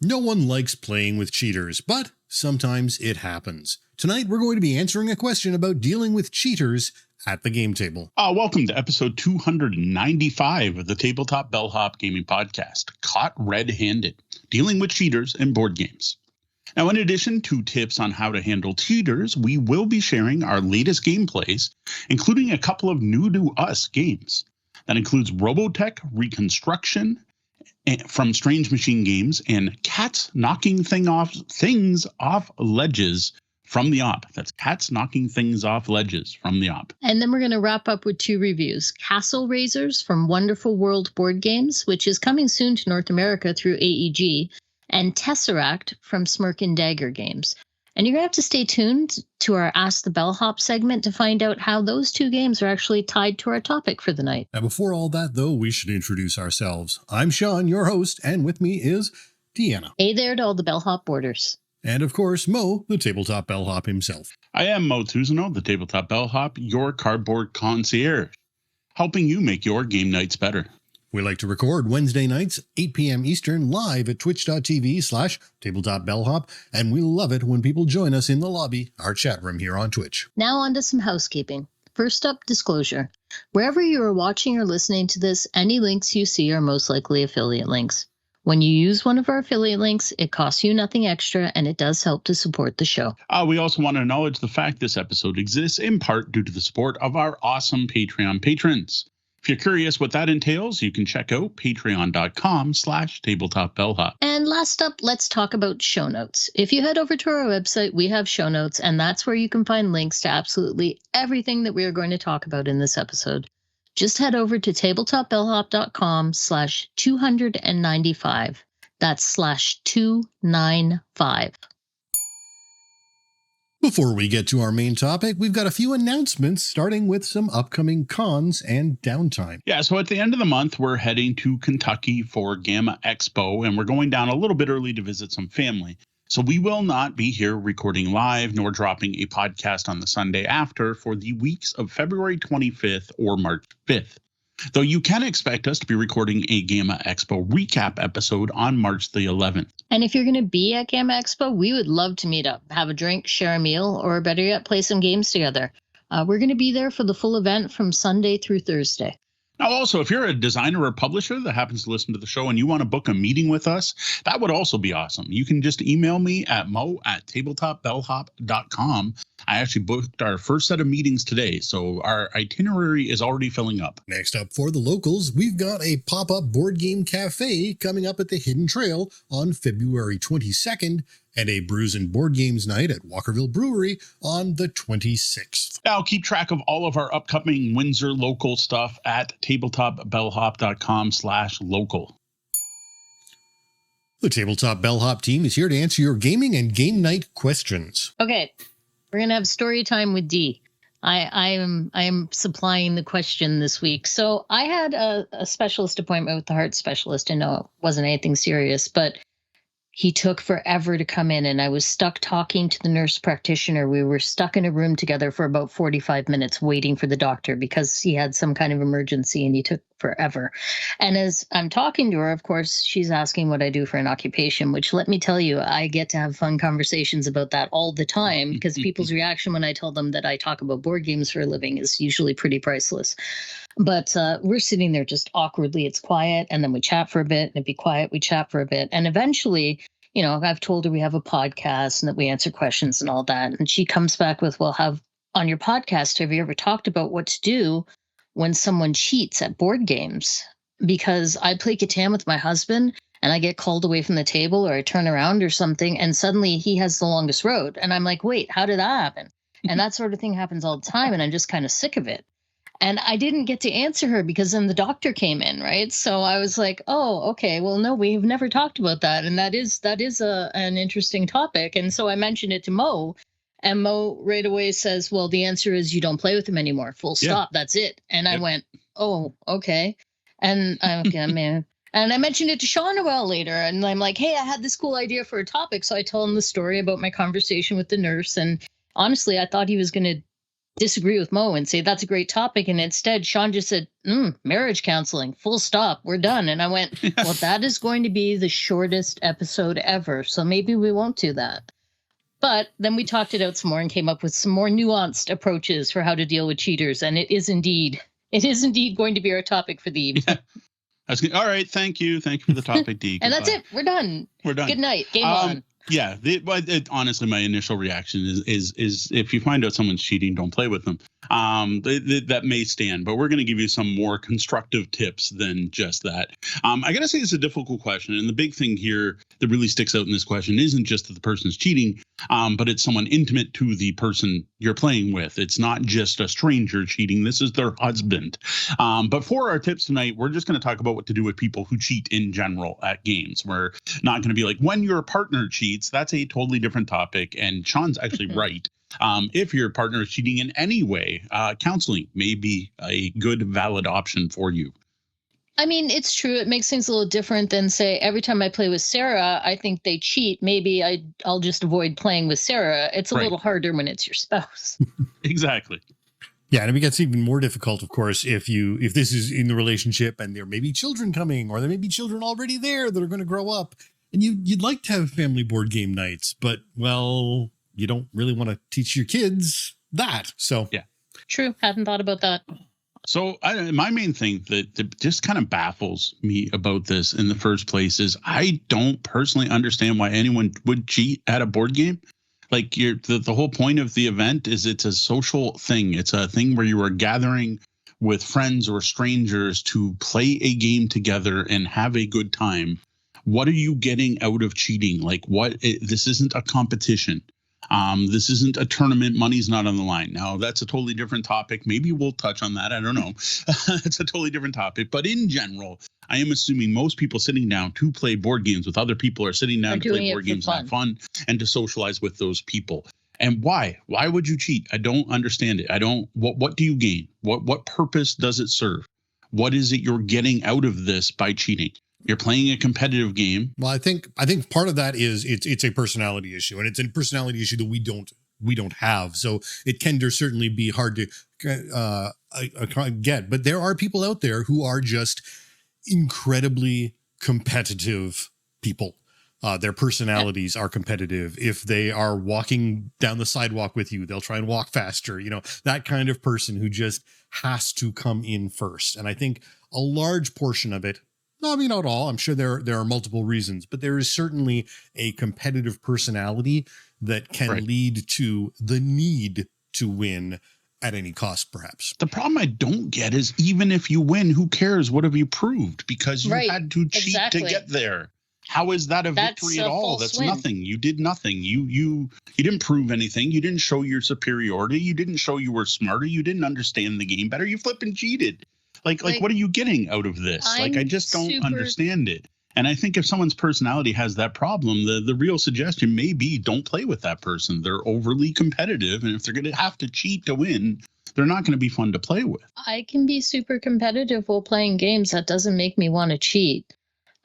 No one likes playing with cheaters, but sometimes it happens. Tonight, we're going to be answering a question about dealing with cheaters at the game table. Welcome to episode 295 of the Tabletop Bellhop Gaming Podcast, Caught Red-Handed, Dealing with Cheaters in Board Games. Now, in addition to tips on how to handle cheaters, we will be sharing our latest gameplays, including a couple of new-to-us games. That includes Robotech Reconstruction from Strange Machine Games and Cats Knocking Things Off Ledges from the Op. That's Cats Knocking Things Off Ledges from the Op. And then we're going to wrap up with two reviews. Castle Raisers from Wonderful World Board Games, which is coming soon to North America through AEG, and Tesseract from Smirk and Dagger Games. And you're going to have to stay tuned to our Ask the Bellhop segment to find out how those two games are actually tied to our topic for the night. Now, before all that, though, we should introduce ourselves. I'm Sean, your host, and with me is Deanna. Hey there to all the Bellhop boarders. And, of course, Mo, the Tabletop Bellhop himself. I am Mo Tuzano, the Tabletop Bellhop, your cardboard concierge, helping you make your game nights better. We like to record Wednesday nights, 8 p.m. Eastern, live at twitch.tv/tabletopbellhop, and we love it when people join us in the lobby, our chat room here on Twitch. Now on to some housekeeping. First up, disclosure. Wherever you are watching or listening to this, any links you see are most likely affiliate links. When you use one of our affiliate links, it costs you nothing extra, and it does help to support the show. We also want to acknowledge the fact this episode exists in part due to the support of our awesome Patreon patrons. If you're curious what that entails, you can check out patreon.com/tabletopbellhop. And last up, let's talk about show notes. If you head over to our website, we have show notes, and that's where you can find links to absolutely everything that we are going to talk about in this episode. Just head over to tabletopbellhop.com/295. That's /295. Before we get to our main topic, we've got a few announcements, starting with some upcoming cons and downtime. Yeah, so at the end of the month, we're heading to Kentucky for Gamma Expo, and we're going down a little bit early to visit some family. So we will not be here recording live nor dropping a podcast on the Sunday after for the weeks of February 25th or March 5th. Though you can expect us to be recording a Gamma Expo recap episode on March the 11th. And if you're going to be at Gamma Expo, we would love to meet up, have a drink, share a meal, or better yet, play some games together. We're going to be there for the full event from Sunday through Thursday. Now, also, if you're a designer or publisher that happens to listen to the show and you want to book a meeting with us, that would also be awesome. You can just email me at mo@tabletopbellhop.com. I actually booked our first set of meetings today, so our itinerary is already filling up. Next up for the locals, we've got a pop-up board game cafe coming up at the Hidden Trail on February 22nd, and a Brews and Board Games night at Walkerville Brewery on the 26th. Now, keep track of all of our upcoming Windsor local stuff at tabletopbellhop.com/local. The Tabletop Bellhop team is here to answer your gaming and game night questions. Okay, we're going to have story time with Dee. I am supplying the question this week. So I had a specialist appointment with the heart specialist, and no, it wasn't anything serious, but he took forever to come in, and I was stuck talking to the nurse practitioner. We were stuck in a room together for about 45 minutes waiting for the doctor because he had some kind of emergency, and he took forever. And as I'm talking to her, of course, she's asking what I do for an occupation, which, let me tell you, I get to have fun conversations about that all the time because people's reaction when I tell them that I talk about board games for a living is usually pretty priceless. But we're sitting there just awkwardly. It's quiet, and then we chat for a bit, and it'd be quiet. We chat for a bit. And eventually, you know, I've told her we have a podcast and that we answer questions and all that. And she comes back with, well, on your podcast, have you ever talked about what to do when someone cheats at board games? Because I play Catan with my husband, and I get called away from the table, or I turn around or something, and suddenly he has the longest road. And I'm like, wait, how did that happen? And that sort of thing happens all the time, and I'm just kind of sick of it. And I didn't get to answer her because then the doctor came in, right? So I was like, oh, okay, well, no, we've never talked about that. And that is an interesting topic. And so I mentioned it to Mo, and Mo right away says, well, the answer is you don't play with him anymore. Full stop. Yeah. That's it. And I went, oh, okay. And man. And I mentioned it to Sean a while later, and I'm like, hey, I had this cool idea for a topic. So I told him the story about my conversation with the nurse. And honestly, I thought he was going to disagree with Mo and say that's a great topic. And instead, Sean just said, marriage counseling, full stop, we're done. And I went, well, that is going to be the shortest episode ever. So maybe we won't do that. But then we talked it out some more and came up with some more nuanced approaches for how to deal with cheaters. And it is indeed going to be our topic for the evening. Yeah. All right. Thank you. Thank you for the topic, D. And that's it. We're done. Good night. Game on. Yeah. Honestly, my initial reaction is if you find out someone's cheating, don't play with them. That may stand, but we're going to give you some more constructive tips than just that. I got to say it's a difficult question. And the big thing here that really sticks out in this question isn't just that the person's cheating, but it's someone intimate to the person you're playing with. It's not just a stranger cheating. This is their husband. But for our tips tonight, we're just going to talk about what to do with people who cheat in general at games. We're not going to be like, when your partner cheats, that's a totally different topic. And Sean's actually right. If your partner is cheating in any way, counseling may be a good, valid option for you. I mean, it's true. It makes things a little different than, say, every time I play with Sarah, I think they cheat. Maybe I'll just avoid playing with Sarah. It's a little harder when it's your spouse. Exactly. Yeah, and it gets even more difficult, of course, if this is in the relationship and there may be children coming, or there may be children already there that are going to grow up, and you'd like to have family board game nights, but, well, you don't really want to teach your kids that. So yeah, true. Hadn't thought about that. So my main thing that just kind of baffles me about this in the first place is I don't personally understand why anyone would cheat at a board game. Like the whole point of the event is it's a social thing. It's a thing where you are gathering with friends or strangers to play a game together and have a good time. What are you getting out of cheating? Like this isn't a competition. This isn't a tournament. Money's not on the line. Now, that's a totally different topic. Maybe we'll touch on that. I don't know. It's a totally different topic. But in general, I am assuming most people sitting down to play board games with other people are sitting down to play board games and have fun and to socialize with those people. And why? Why would you cheat? I don't understand it. What do you gain? What purpose does it serve? What is it you're getting out of this by cheating? You're playing a competitive game. Well, I think part of that is it's a personality issue, and it's a personality issue that we don't have. So it can certainly be hard to get. But there are people out there who are just incredibly competitive people. Their personalities are competitive. If they are walking down the sidewalk with you, they'll try and walk faster. You know, that kind of person who just has to come in first. And I think a large portion of it, no, I mean, not all. I'm sure there are multiple reasons, but there is certainly a competitive personality that can lead to the need to win at any cost, perhaps. The problem I don't get is even if you win, who cares? What have you proved? Because you had to cheat to get there. How is that a victory at all? That's nothing. You did nothing. You didn't prove anything. You didn't show your superiority. You didn't show you were smarter. You didn't understand the game better. You flipping cheated. Like, what are you getting out of this? I just don't understand it. And I think if someone's personality has that problem, the real suggestion may be don't play with that person. They're overly competitive. And if they're going to have to cheat to win, they're not going to be fun to play with. I can be super competitive while playing games. That doesn't make me want to cheat.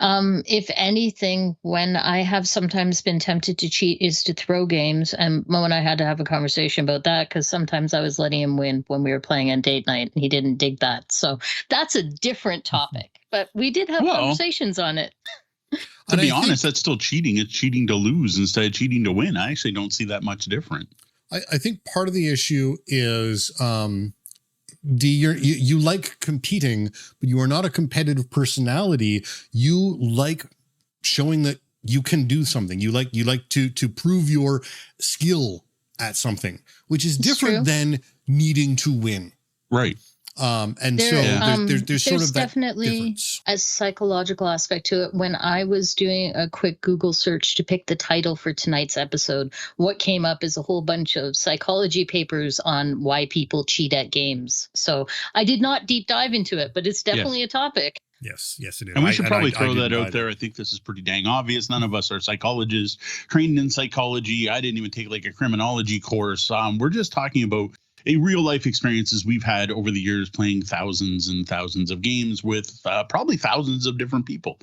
If anything, when I have sometimes been tempted to cheat is to throw games. And Mo and I had to have a conversation about that because sometimes I was letting him win when we were playing on date night and he didn't dig that. So that's a different topic. But we did have conversations on it. To be honest, that's still cheating. It's cheating to lose instead of cheating to win. I actually don't see that much different. I think part of the issue is you like competing, but you are not a competitive personality. You like showing that you can do something. You like to prove your skill at something, which is different than needing to win. Right. There's sort of that definitely difference. A psychological aspect to it. When I was doing a quick Google search to pick the title for tonight's episode, what came up is a whole bunch of psychology papers on why people cheat at games. So I did not deep dive into it, but it's definitely a topic. Yes, it is. And we should probably throw that out there. I think this is pretty dang obvious. None of us are psychologists trained in psychology. I didn't even take like a criminology course. We're just talking about a real life experiences we've had over the years playing thousands and thousands of games with probably thousands of different people.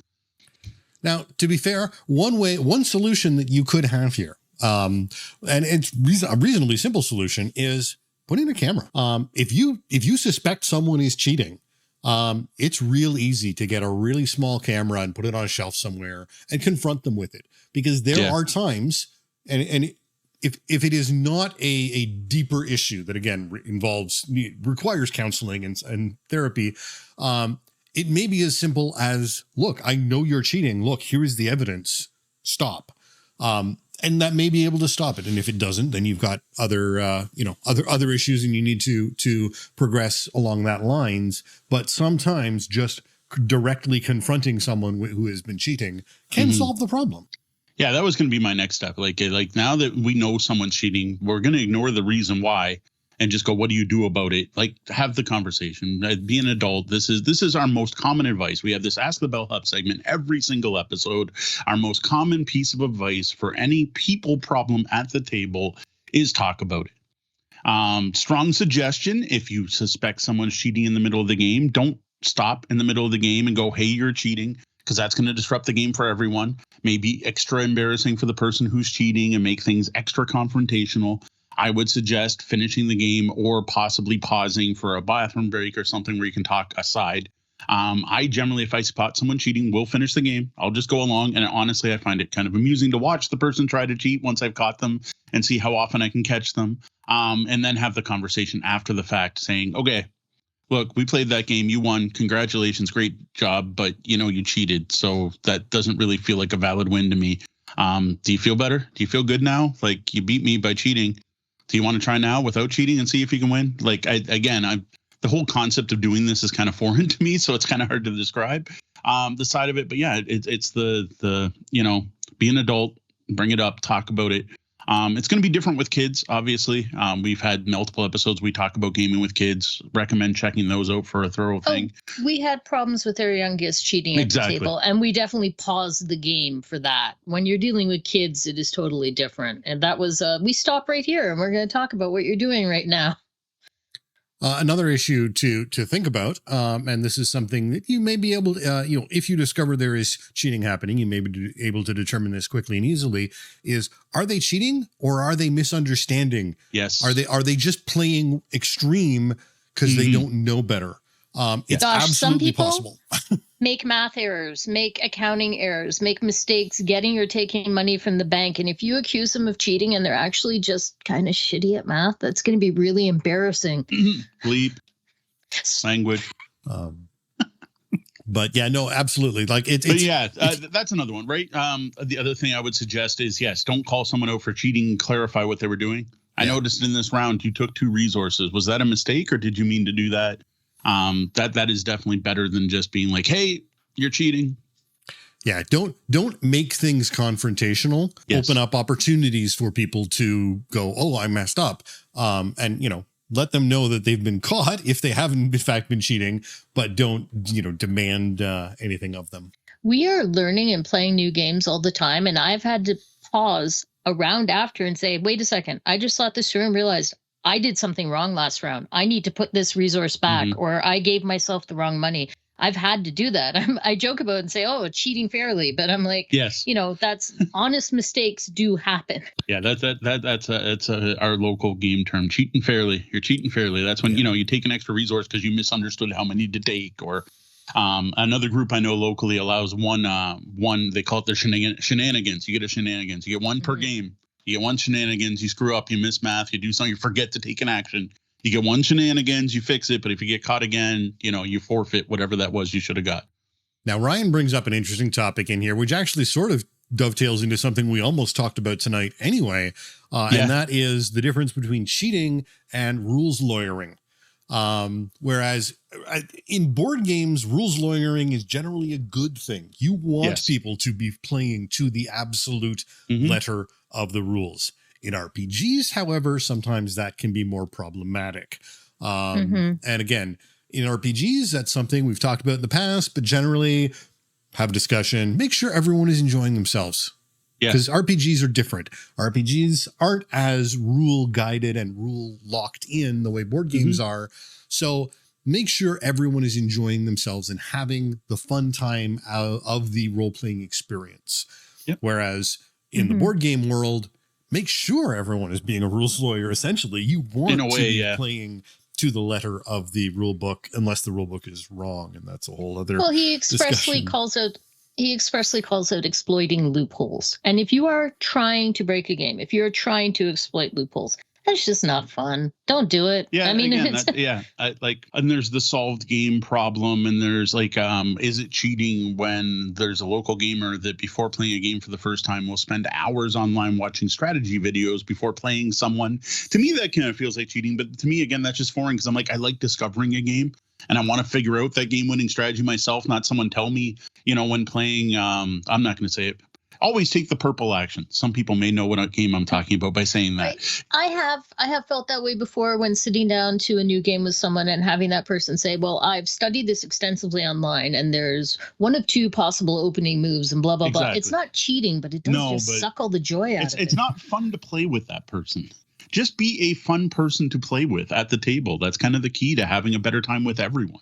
Now, to be fair, one solution that you could have here, and it's a reasonably simple solution, is put in a camera. If you suspect someone is cheating, it's real easy to get a really small camera and put it on a shelf somewhere and confront them with it, because there are times, and if it is not a deeper issue that again requires counseling and therapy, it may be as simple as, look, I know you're cheating. Look, here is the evidence. Stop. And that may be able to stop it. And if it doesn't, then you've got other issues and you need to progress along that lines. But sometimes just directly confronting someone who has been cheating can solve the problem. Yeah, that was going to be my next step. Like now that we know someone's cheating, we're going to ignore the reason why and just go, what do you do about it? Like, have the conversation, be an adult. This is our most common advice. We have this Ask the Bellhop segment every single episode. Our most common piece of advice for any people problem at the table is talk about it. Strong suggestion. If you suspect someone's cheating in the middle of the game, don't stop in the middle of the game and go, hey, you're cheating, because that's going to disrupt the game for everyone. Maybe extra embarrassing for the person who's cheating and make things extra confrontational. I would suggest finishing the game or possibly pausing for a bathroom break or something where you can talk aside. I generally, if I spot someone cheating, will finish the game. I'll just go along. And honestly, I find it kind of amusing to watch the person try to cheat once I've caught them and see how often I can catch them. And then have the conversation after the fact saying, okay, look, we played that game. You won. Congratulations. Great job. But, you cheated. So that doesn't really feel like a valid win to me. Do you feel better? Do you feel good now? Like, you beat me by cheating. Do you want to try now without cheating and see if you can win? Like, the whole concept of doing this is kind of foreign to me, so it's kind of hard to describe the side of it. But yeah, it's the be an adult, bring it up, talk about it. It's going to be different with kids, obviously. We've had multiple episodes we talk about gaming with kids. Recommend checking those out for a thorough thing. We had problems with our youngest cheating at the table, and we definitely paused the game for that. When you're dealing with kids, it is totally different. And that was, we stop right here, and we're going to talk about what you're doing right now. Another issue to think about, and this is something that you may be able to, if you discover there is cheating happening, you may be able to determine this quickly and easily, is, are they cheating or are they misunderstanding? Yes. Are they just playing extreme because they don't know better? It's absolutely possible. Make math errors, make accounting errors, make mistakes getting or taking money from the bank. And if you accuse them of cheating and they're actually just kind of shitty at math, that's going to be really embarrassing. Bleep. Language. But yeah, no, absolutely. Like that's another one, right? The other thing I would suggest is, yes, don't call someone out for cheating and clarify what they were doing. I noticed in this round, you took 2 resources. Was that a mistake or did you mean to do that? That is definitely better than just being like, hey, you're cheating. Yeah. Don't make things confrontational. Yes. Open up opportunities for people to go, oh, I messed up. And, let them know that they've been caught if they haven't in fact been cheating, but don't, demand anything of them. We are learning and playing new games all the time. And I've had to pause a round after and say, wait a second, I just thought this through and realized I did something wrong last round. I need to put this resource back, or I gave myself the wrong money. I've had to do that. I joke about it and say, oh, cheating fairly, but I'm like, yes, that's honest mistakes do happen. Yeah, that's our local game term, cheating fairly. You're cheating fairly. That's when, you take an extra resource because you misunderstood how many to take. Or another group I know locally allows one, they call it their shenanigans. You get a shenanigans. You get one per game. You get one shenanigans, you screw up, you miss math, you do something, you forget to take an action. You get one shenanigans, you fix it, but if you get caught again, you forfeit whatever that was you should have got. Now, Ryan brings up an interesting topic in here, which actually sort of dovetails into something we almost talked about tonight anyway, and that is the difference between cheating and rules lawyering. Whereas in board games, rules lawyering is generally a good thing. You want people to be playing to the absolute letter of the rules. In RPGs, however, sometimes that can be more problematic. And again, in RPGs, that's something we've talked about in the past, but generally have a discussion, make sure everyone is enjoying themselves. Because RPGs are different. RPGs aren't as rule guided and rule locked in the way board games are. So make sure everyone is enjoying themselves and having the fun time of the role-playing experience. Whereas in the board game world, make sure everyone is being a rules lawyer. Essentially, you want In a way, to be yeah. playing to the letter of the rule book, unless the rule book is wrong, and that's a whole other. Well, he expressly calls out exploiting loopholes. And if you are trying to break a game, if you're trying to exploit loopholes, that's just not fun. Don't do it. Yeah, I mean, again, and there's the solved game problem, and there's like, is it cheating when there's a local gamer that before playing a game for the first time will spend hours online watching strategy videos before playing someone? To me, that kind of feels like cheating, but to me, again, that's just foreign because I'm like, I like discovering a game and I want to figure out that game-winning strategy myself, not someone tell me, when playing. I'm not going to say it. Always take the purple action. Some people may know what game I'm talking about by saying that. I have felt that way before when sitting down to a new game with someone and having that person say, well, I've studied this extensively online and there's one of two possible opening moves and blah, blah, blah. It's not cheating, but it does suck all the joy out of it. It's not fun to play with that person. Just be a fun person to play with at the table. That's kind of the key to having a better time with everyone.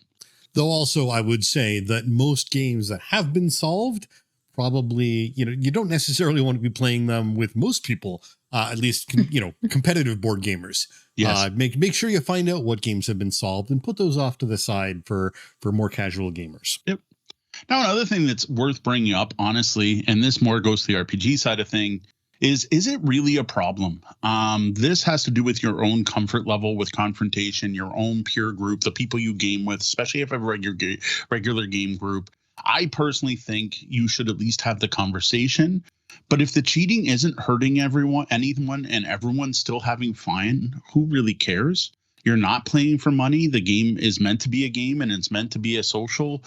Though also I would say that most games that have been solved, probably, you don't necessarily want to be playing them with most people, at least, competitive board gamers. Yes. Make sure you find out what games have been solved and put those off to the side for more casual gamers. Yep. Now, another thing that's worth bringing up, honestly, and this more goes to the RPG side of thing, is it really a problem? This has to do with your own comfort level with confrontation, your own peer group, the people you game with, especially if you have a regular game group. I personally think you should at least have the conversation. But if the cheating isn't hurting anyone, and everyone's still having fun, who really cares? You're not playing for money. The game is meant to be a game, and it's meant to be a social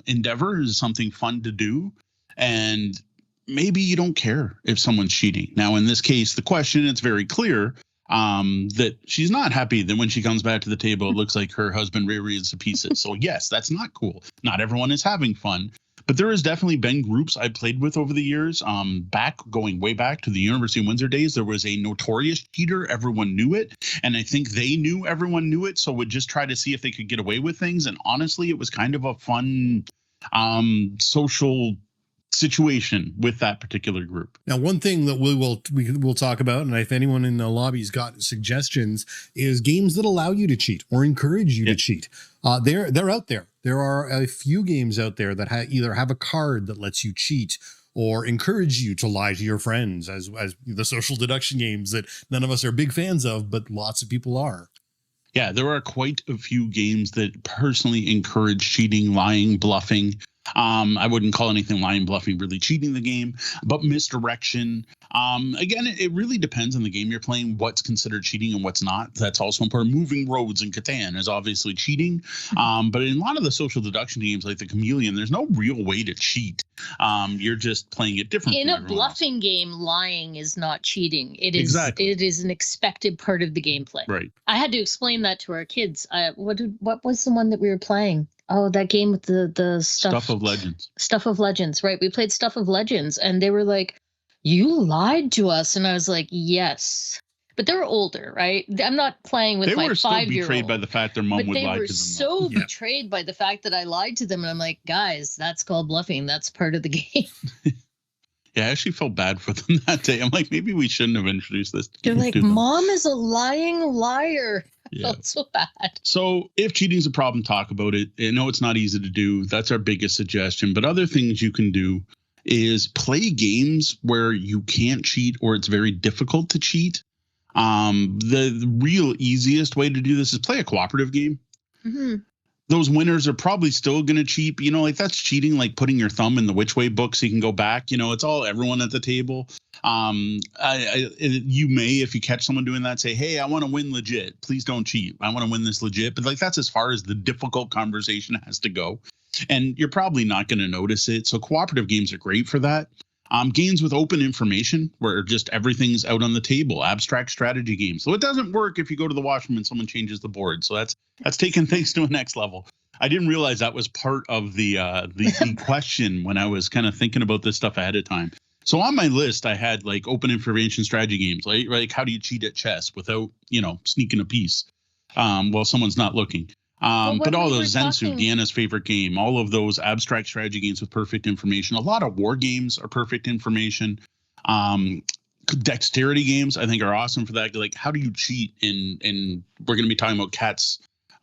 endeavor. It's something fun to do. And maybe you don't care if someone's cheating. Now, in this case, the question, it's very clear that she's not happy that when she comes back to the table, it looks like her husband rereads to pieces. So yes, that's not cool. Not everyone is having fun, but there has definitely been groups I played with over the years. Going way back to the University of Windsor days, there was a notorious cheater. Everyone knew it. And I think they knew everyone knew it. So would just try to see if they could get away with things. And honestly, it was kind of a fun social situation with that particular group. Now, one thing that we will talk about, and if anyone in the lobby's got suggestions, is games that allow you to cheat or encourage you to cheat. They're out there. There are a few games out there that either have a card that lets you cheat or encourage you to lie to your friends, as the social deduction games that none of us are big fans of, but lots of people are. Yeah, there are quite a few games that personally encourage cheating, lying, bluffing. I wouldn't call anything lying, bluffing really cheating the game, but misdirection. Again, it really depends on the game you're playing, what's considered cheating and what's not. That's also important. Moving roads in Catan is obviously cheating. But in a lot of the social deduction games like the Chameleon, there's no real way to cheat. You're just playing it differently. In a bluffing game, lying is not cheating. It is It is an expected part of the gameplay. Right. I had to explain that to our kids. What was the one that we were playing? Oh, that game with the Stuff of Legends. Stuff of Legends, right? We played Stuff of Legends, and they were like, "You lied to us," and I was like, "Yes." But they were older, right? I'm not playing with my 5-year-old. They were still betrayed by the fact their mom would lie to them. They were so betrayed by the fact that I lied to them, and I'm like, guys, that's called bluffing. That's part of the game. Yeah, I actually felt bad for them that day. I'm like, maybe we shouldn't have introduced this. They're like, Mom is a lying liar. I felt so bad. So if cheating is a problem, talk about it. I know it's not easy to do. That's our biggest suggestion. But other things you can do is play games where you can't cheat or it's very difficult to cheat. The real easiest way to do this is play a cooperative game. Mm-hmm. Those winners are probably still going to cheat. Like that's cheating, like putting your thumb in the which way book so you can go back. It's all everyone at the table. You may, if you catch someone doing that, say, hey, I want to win legit. Please don't cheat. I want to win this legit. But that's as far as the difficult conversation has to go. And you're probably not going to notice it. So cooperative games are great for that. Games with open information where just everything's out on the table, abstract strategy games. So it doesn't work if you go to the washroom and someone changes the board. So that's taking things to a next level. I didn't realize that was part of the question when I was kind of thinking about this stuff ahead of time. So on my list, I had like open information strategy games, like how do you cheat at chess without, sneaking a piece while someone's not looking. But all those Zensu, Deanna's favorite game, all of those abstract strategy games with perfect information. A lot of war games are perfect information. Dexterity games, I think, are awesome for that. Like, how do you cheat in we're going to be talking about cats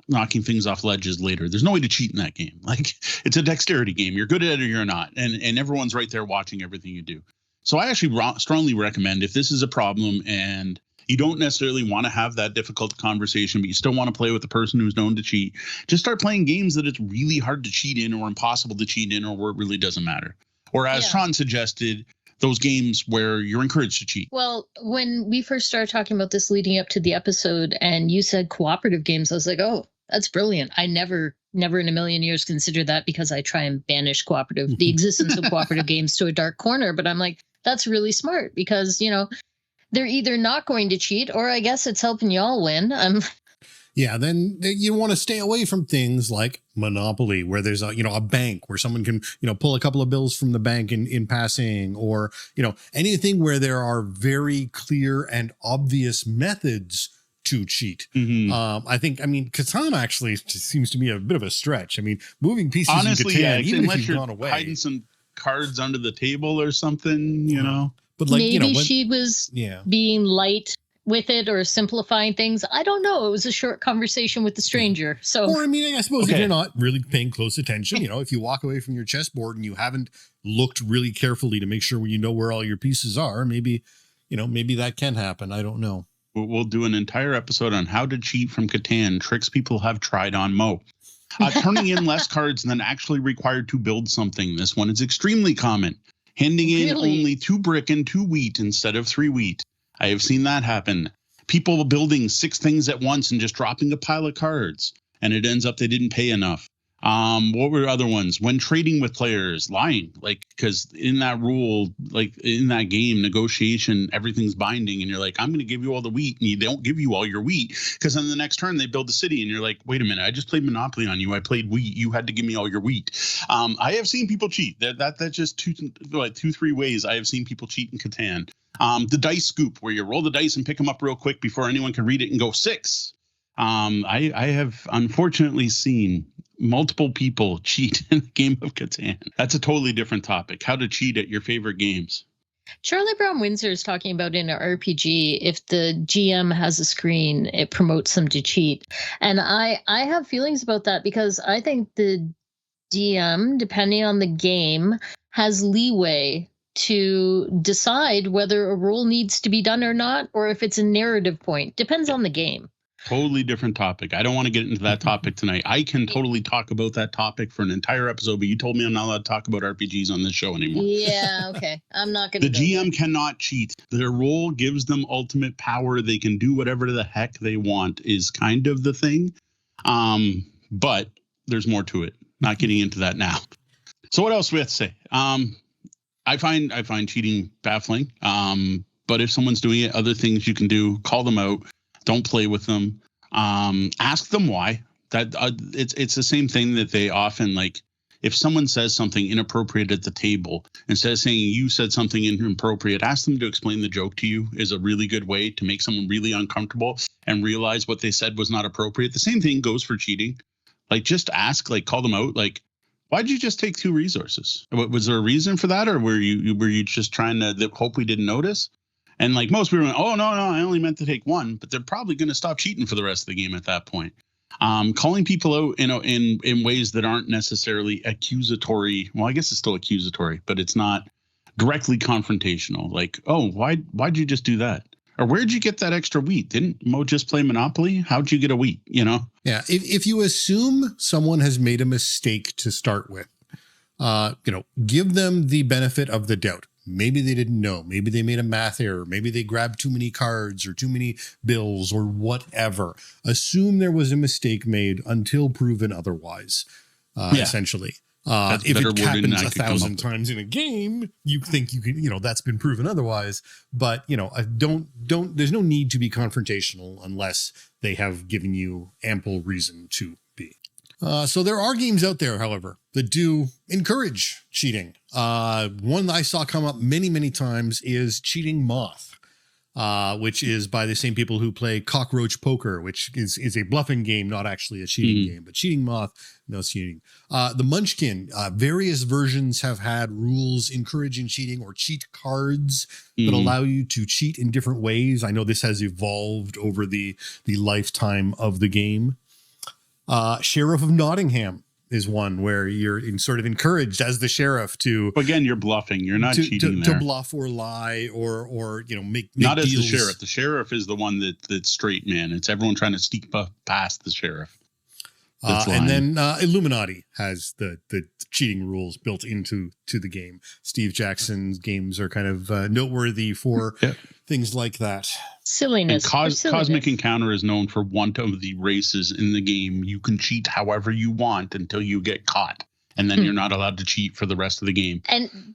knocking things off ledges later. There's no way to cheat in that game. Like, it's a dexterity game. You're good at it or you're not. And everyone's right there watching everything you do. So I actually strongly recommend, if this is a problem and you don't necessarily want to have that difficult conversation, but you still want to play with the person who's known to cheat, just start playing games that it's really hard to cheat in or impossible to cheat in or where it really doesn't matter. Or as Sean suggested, those games where you're encouraged to cheat. Well, when we first started talking about this leading up to the episode and you said cooperative games, I was like, oh, that's brilliant. I never in a million years considered that, because I try and banish the existence of cooperative games to a dark corner. But I'm like, that's really smart, because, they're either not going to cheat, or I guess it's helping y'all win. Yeah, then you want to stay away from things like Monopoly, where there's a bank where someone can, pull a couple of bills from the bank in passing, or, anything where there are very clear and obvious methods to cheat. Mm-hmm. Catan actually seems to be a bit of a stretch. I mean, moving pieces honestly, in Catan, yeah, even if you've gone away, hiding some cards under the table or something, But maybe she was being light with it or simplifying things. I don't know. It was a short conversation with the stranger. So, or I suppose if you're not really paying close attention, if you walk away from your chessboard and you haven't looked really carefully to make sure you know where all your pieces are, maybe that can happen. I don't know. We'll do an entire episode on how to cheat from Catan, tricks people have tried on Mo. Turning in less cards than actually required to build something. This one is extremely common. Handing in only 2 brick and 2 wheat instead of 3 wheat. I have seen that happen. People building 6 things at once and just dropping a pile of cards, and it ends up they didn't pay enough. What were other ones? When trading with players, lying, because in that rule, in that game, negotiation, everything's binding, and you're like, I'm going to give you all the wheat, and they don't give you all your wheat, because on the next turn they build a city, and you're like, wait a minute, I just played Monopoly on you. I played wheat. You had to give me all your wheat. I have seen people cheat. That's just 2-3 ways I have seen people cheat in Catan. The dice scoop, where you roll the dice and pick them up real quick before anyone can read it and go 6. I have unfortunately seen multiple people cheat in the game of Catan. That's a totally different topic. How to cheat at your favorite games. Charlie Brown Windsor is talking about in an RPG, if the GM has a screen, it promotes them to cheat. And I have feelings about that, because I think the DM, depending on the game, has leeway to decide whether a roll needs to be done or not, or if it's a narrative point. Depends on the game. Totally different topic. I don't want to get into that topic tonight. I can totally talk about that topic for an entire episode, but you told me I'm not allowed to talk about RPGs on this show anymore. Yeah, okay. I'm not going to. The GM cannot cheat. Their role gives them ultimate power. They can do whatever the heck they want is kind of the thing. But there's more to it. Not getting into that now. So what else do we have to say? I find cheating baffling. But if someone's doing it, other things you can do, call them out. Don't play with them. Ask them why. That it's the same thing that they often like. If someone says something inappropriate at the table, instead of saying you said something inappropriate, ask them to explain the joke to you is a really good way to make someone really uncomfortable and realize what they said was not appropriate. The same thing goes for cheating. Just ask, call them out. Why'd you just take 2 resources? Was there a reason for that, or were you just trying to hope we didn't notice? And most people went, oh, no, I only meant to take 1, but they're probably going to stop cheating for the rest of the game at that point. Calling people out, in ways that aren't necessarily accusatory. Well, I guess it's still accusatory, but it's not directly confrontational. Oh, why'd you just do that? Or where'd you get that extra wheat? Didn't Mo just play Monopoly? How'd you get a wheat? Yeah. If you assume someone has made a mistake to start with, give them the benefit of the doubt. Maybe they didn't know. Maybe they made a math error. Maybe they grabbed too many cards or too many bills or whatever. Assume there was a mistake made until proven otherwise, essentially. If it happens 1,000 times in a game, you think you can, that's been proven otherwise. But, there's no need to be confrontational unless they have given you ample reason to be. So there are games out there, however, that do encourage cheating. One that I saw come up many, many times is Cheating Moth. which is by the same people who play Cockroach Poker, which is a bluffing game, not actually a cheating game, but Cheating Moth, no cheating. The Munchkin, various versions have had rules encouraging cheating or cheat cards that allow you to cheat in different ways. I know this has evolved over the lifetime of the game. Sheriff of Nottingham is one where you're sort of encouraged as the sheriff to, again, you're bluffing. You're not cheating there. To bluff or lie or make not deals. As the sheriff. The sheriff is the one that's straight man. It's everyone trying to sneak past the sheriff. And then Illuminati has the cheating rules built into the game. Steve Jackson's games are kind of noteworthy for things like that. Silliness. And Cosmic Encounter is known for one of the races in the game. You can cheat however you want until you get caught. And then you're not allowed to cheat for the rest of the game. And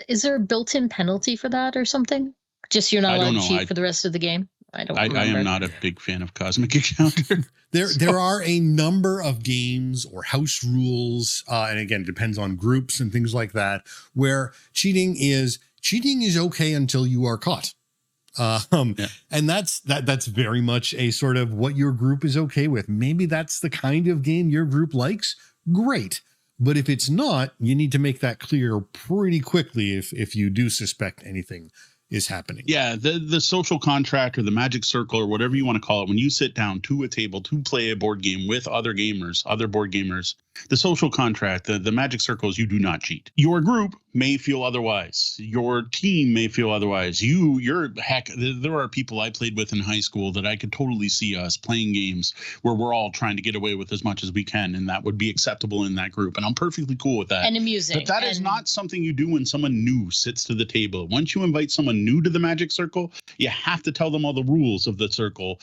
is there a built-in penalty for that or something? Just you're not allowed to cheat for the rest of the game? I am not a big fan of Cosmic Encounter. There are a number of games or house rules, and again, it depends on groups and things like that, where cheating is okay until you are caught. And that's very much a sort of what your group is okay with. Maybe that's the kind of game your group likes. Great. But if it's not, you need to make that clear pretty quickly if you do suspect anything is happening. Yeah, the social contract or the magic circle or whatever you want to call it, when you sit down to a table to play a board game with other board gamers, the social contract, the magic circle is you do not cheat. Your group may feel otherwise. Your team may feel otherwise. There are people I played with in high school that I could totally see us playing games where we're all trying to get away with as much as we can, and that would be acceptable in that group. And I'm perfectly cool with that. And amusing. But that is not something you do when someone new sits to the table. Once you invite someone new to the magic circle, you have to tell them all the rules of the circle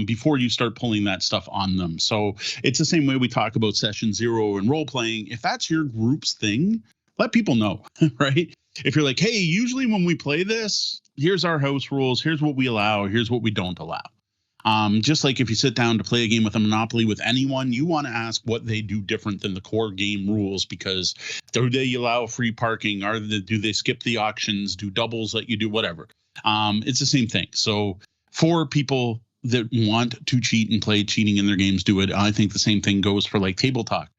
before you start pulling that stuff on them. So it's the same way we talk about session 0 and role playing. If that's your group's thing, let people know, right? If you're like, hey, usually when we play this, here's our house rules. Here's what we allow. Here's what we don't allow. Just like if you sit down to play a game with a Monopoly with anyone, you want to ask what they do different than the core game rules, because do they allow free parking? Do they skip the auctions? Do doubles let you do whatever? It's the same thing. So for people that want to cheat and play cheating in their games, do it. I think the same thing goes for like table talk.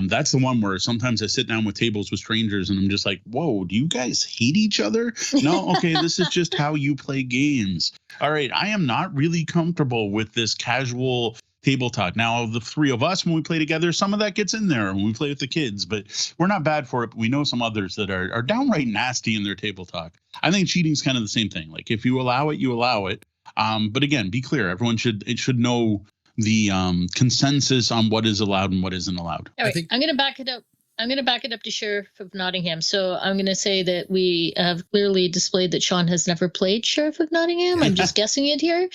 That's the one where sometimes I sit down with tables with strangers and I'm just like, whoa, do you guys hate each other? No, okay, this is just how you play games. All right, I am not really comfortable with this casual table talk. Now, the three of us, when we play together, some of that gets in there when we play with the kids, but we're not bad for it. But we know some others that are downright nasty in their table talk. I think cheating is kind of the same thing. Like if you allow it, you allow it. But again, be clear. Everyone should know the consensus on what is allowed and what isn't allowed. All right, I'm going to back it up. I'm going to back it up to Sheriff of Nottingham. So I'm going to say that we have clearly displayed that Sean has never played Sheriff of Nottingham. I'm just guessing it here.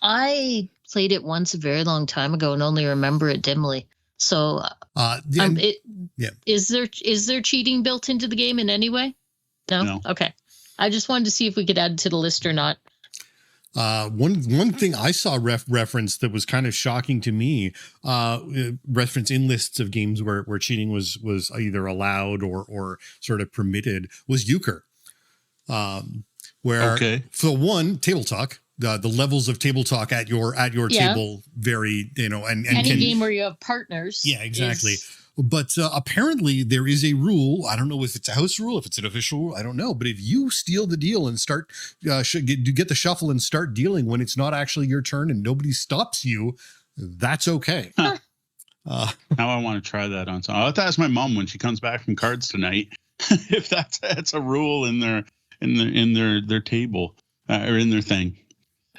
I played it once a very long time ago and only remember it dimly. So is there cheating built into the game in any way? No? Okay. I just wanted to see if we could add it to the list or not. One thing I saw reference that was kind of shocking to me, reference in lists of games where cheating was either allowed or sort of permitted, was euchre. Where for one, table talk, the levels of table talk at your table vary, and any game where you have partners. Yeah, exactly. But apparently there is a rule. I don't know if it's a house rule, if it's an official rule. I don't know. But if you steal the deal and start get the shuffle and start dealing when it's not actually your turn and nobody stops you, that's okay. Huh. Now I want to try that on. I'll have to ask my mom when she comes back from cards tonight if that's a rule in their table or in their thing.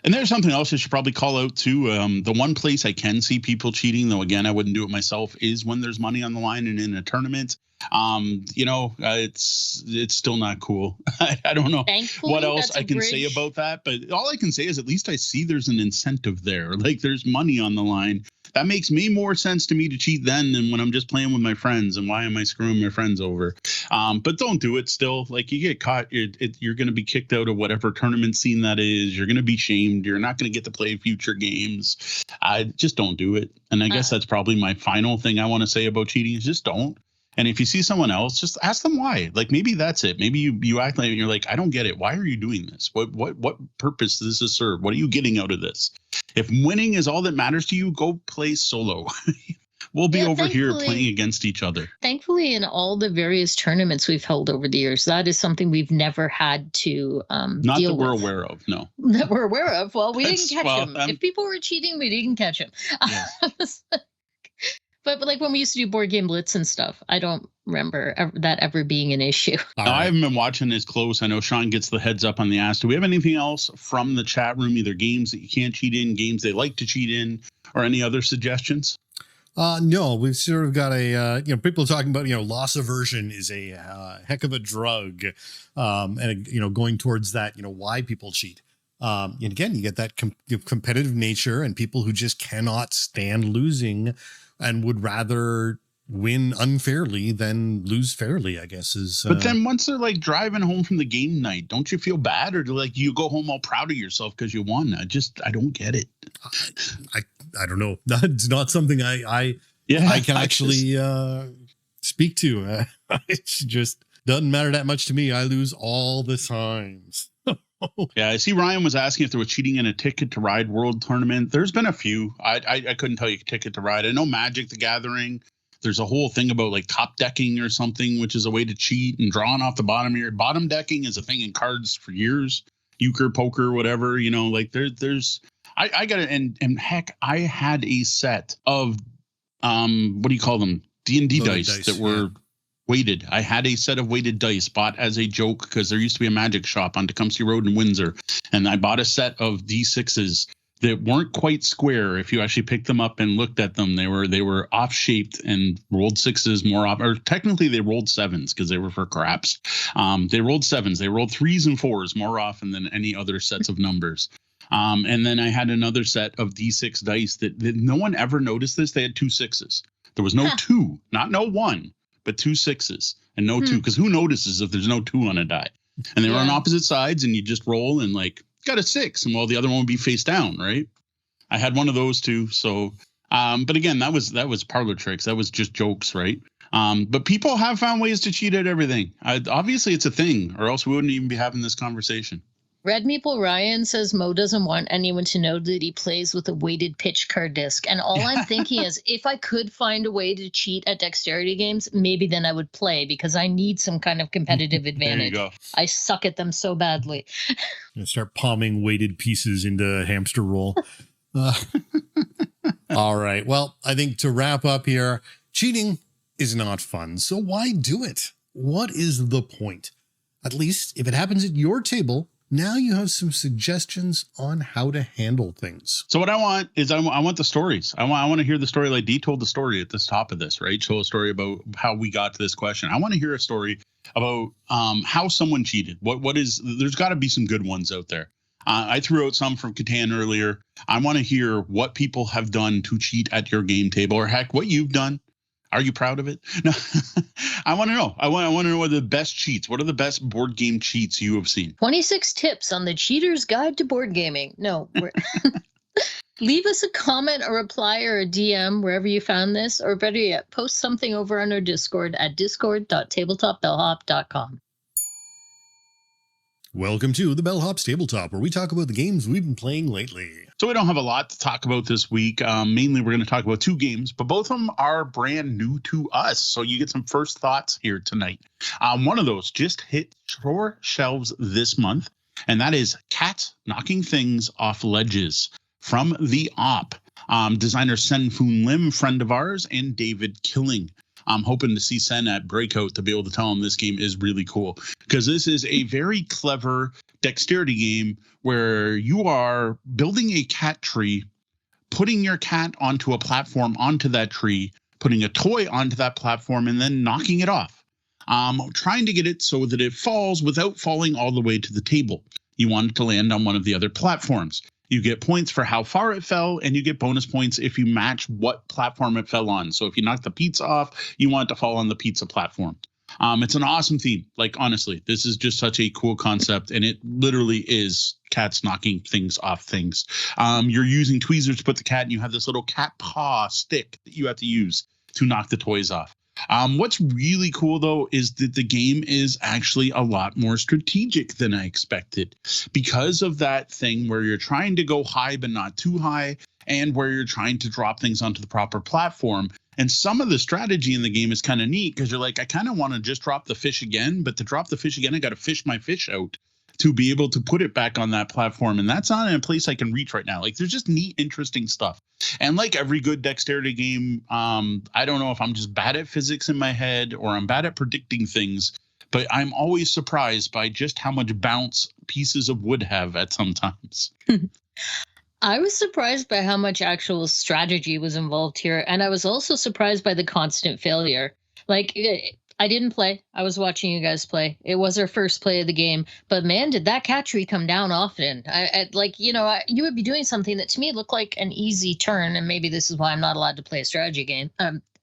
And there's something else I should probably call out too. The one place I can see people cheating, though, again, I wouldn't do it myself, is when there's money on the line and in a tournament. It's still not cool. I don't know what else I can say about that, but all I can say is at least I see there's an incentive there. Like there's money on the line. That makes more sense to me to cheat then than when I'm just playing with my friends. And why am I screwing my friends over? But don't do it still. Like you get caught, you're going to be kicked out of whatever tournament scene that is. You're going to be shamed. You're not going to get to play future games. Just don't do it. And I guess that's probably my final thing I want to say about cheating is just don't. And if you see someone else, just ask them why. Like maybe that's it. Maybe you act like you're like, I don't get it. Why are you doing this? What purpose does this serve? What are you getting out of this? If winning is all that matters to you, go play solo. We'll be over here playing against each other. Thankfully, in all the various tournaments we've held over the years, that is something we've never had to Not deal that we're with. aware of, no. That we're aware of. Well, we didn't catch them. If people were cheating, we didn't catch them. Yes. But like when we used to do board game blitz and stuff, I don't remember that ever being an issue. Right. I haven't been watching as close. I know Sean gets the heads up on the ask. Do we have anything else from the chat room, either games that you can't cheat in, games they like to cheat in, or any other suggestions? No, we've sort of got a, people talking about, loss aversion is a heck of a drug. And, going towards that, why people cheat. And again, you get that competitive nature and people who just cannot stand losing and would rather win unfairly than lose fairly, I guess is. But then once they're like driving home from the game night, don't you feel bad, or do like you go home all proud of yourself because you won? I don't get it. I don't know. That's not something I can actually speak to. It just doesn't matter that much to me. I lose all the times. Yeah, I see Ryan was asking if there was cheating in a Ticket to Ride World Tournament. There's been a few. I couldn't tell you Ticket to Ride. I know Magic the Gathering. There's a whole thing about like top decking or something, which is a way to cheat and drawing off the bottom of your bottom decking is a thing in cards for years. Euchre, poker, whatever, like there's I got it. And heck, I had a set of what do you call them? D&D dice that were weighted. I had a set of weighted dice bought as a joke because there used to be a magic shop on Tecumseh Road in Windsor. And I bought a set of D6s that weren't quite square. If you actually picked them up and looked at them, they were off shaped and rolled sixes more off, or technically they rolled sevens because they were for craps. They rolled sevens. They rolled threes and fours more often than any other sets of numbers. And then I had another set of D6 dice that no one ever noticed this. They had 2 6s. There was no 2, not no 1, but 2 6s and no 2. Because who notices if there's no 2 on a die? And they were on opposite sides, and you just roll and like got a 6, and well, the other one would be face down, right? I had one of those too. So, but again, that was parlor tricks. That was just jokes, right? But people have found ways to cheat at everything. Obviously, it's a thing, or else we wouldn't even be having this conversation. Red Meeple Ryan says Mo doesn't want anyone to know that he plays with a weighted pitch card disc. And all I'm thinking is if I could find a way to cheat at dexterity games, maybe then I would play because I need some kind of competitive advantage. There you go. I suck at them so badly. Start palming weighted pieces into a hamster roll. All right. Well, I think to wrap up here, cheating is not fun. So why do it? What is the point? At least if it happens at your table, now you have some suggestions on how to handle things. So what I want is I want the stories. I want to hear the story like Dee told the story at the top of this, right? Told a story about how we got to this question. I want to hear a story about how someone cheated. There's got to be some good ones out there. I threw out some from Catan earlier. I want to hear what people have done to cheat at your game table, or heck, what you've done. Are you proud of it? No, I want to know. I want to know what are the best cheats. What are the best board game cheats you have seen? 26 tips on the cheater's guide to board gaming. No, leave us a comment, a reply, or a DM wherever you found this, or better yet, post something over on our Discord at discord.tabletopbellhop.com. Welcome to the Bellhop Tabletop, where we talk about the games we've been playing lately. So we don't have a lot to talk about this week. Mainly, we're going to talk about 2 games, but both of them are brand new to us. So you get some first thoughts here tonight. One of those just hit store shelves this month, and that is Cats Knocking Things Off Ledges from The Op. Designer Sen Foon Lim, friend of ours, and David Killing. I'm hoping to see Sen at Breakout to be able to tell him this game is really cool, because this is a very clever dexterity game where you are building a cat tree, putting your cat onto a platform onto that tree, putting a toy onto that platform, and then knocking it off. Trying to get it so that it falls without falling all the way to the table. You want it to land on one of the other platforms. You get points for how far it fell, and you get bonus points if you match what platform it fell on. So if you knock the pizza off, you want it to fall on the pizza platform. It's an awesome theme. Like, honestly, this is just such a cool concept, and it literally is cats knocking things off things. You're using tweezers to put the cat, and you have this little cat paw stick that you have to use to knock the toys off. What's really cool, though, is that the game is actually a lot more strategic than I expected because of that thing where you're trying to go high but not too high, and where you're trying to drop things onto the proper platform. And some of the strategy in the game is kind of neat because you're like, I kind of want to just drop the fish again, but to drop the fish again, I got to fish my fish out to be able to put it back on that platform. And that's not in a place I can reach right now. Like, there's just neat, interesting stuff. And like every good dexterity game, I don't know if I'm just bad at physics in my head or I'm bad at predicting things, but I'm always surprised by just how much bounce pieces of wood have at some times. I was surprised by how much actual strategy was involved here. And I was also surprised by the constant failure. Like, I didn't play. I was watching you guys play. It was our first play of the game. But man, did that cat tree come down often. You would be doing something that to me looked like an easy turn. And maybe this is why I'm not allowed to play a strategy game.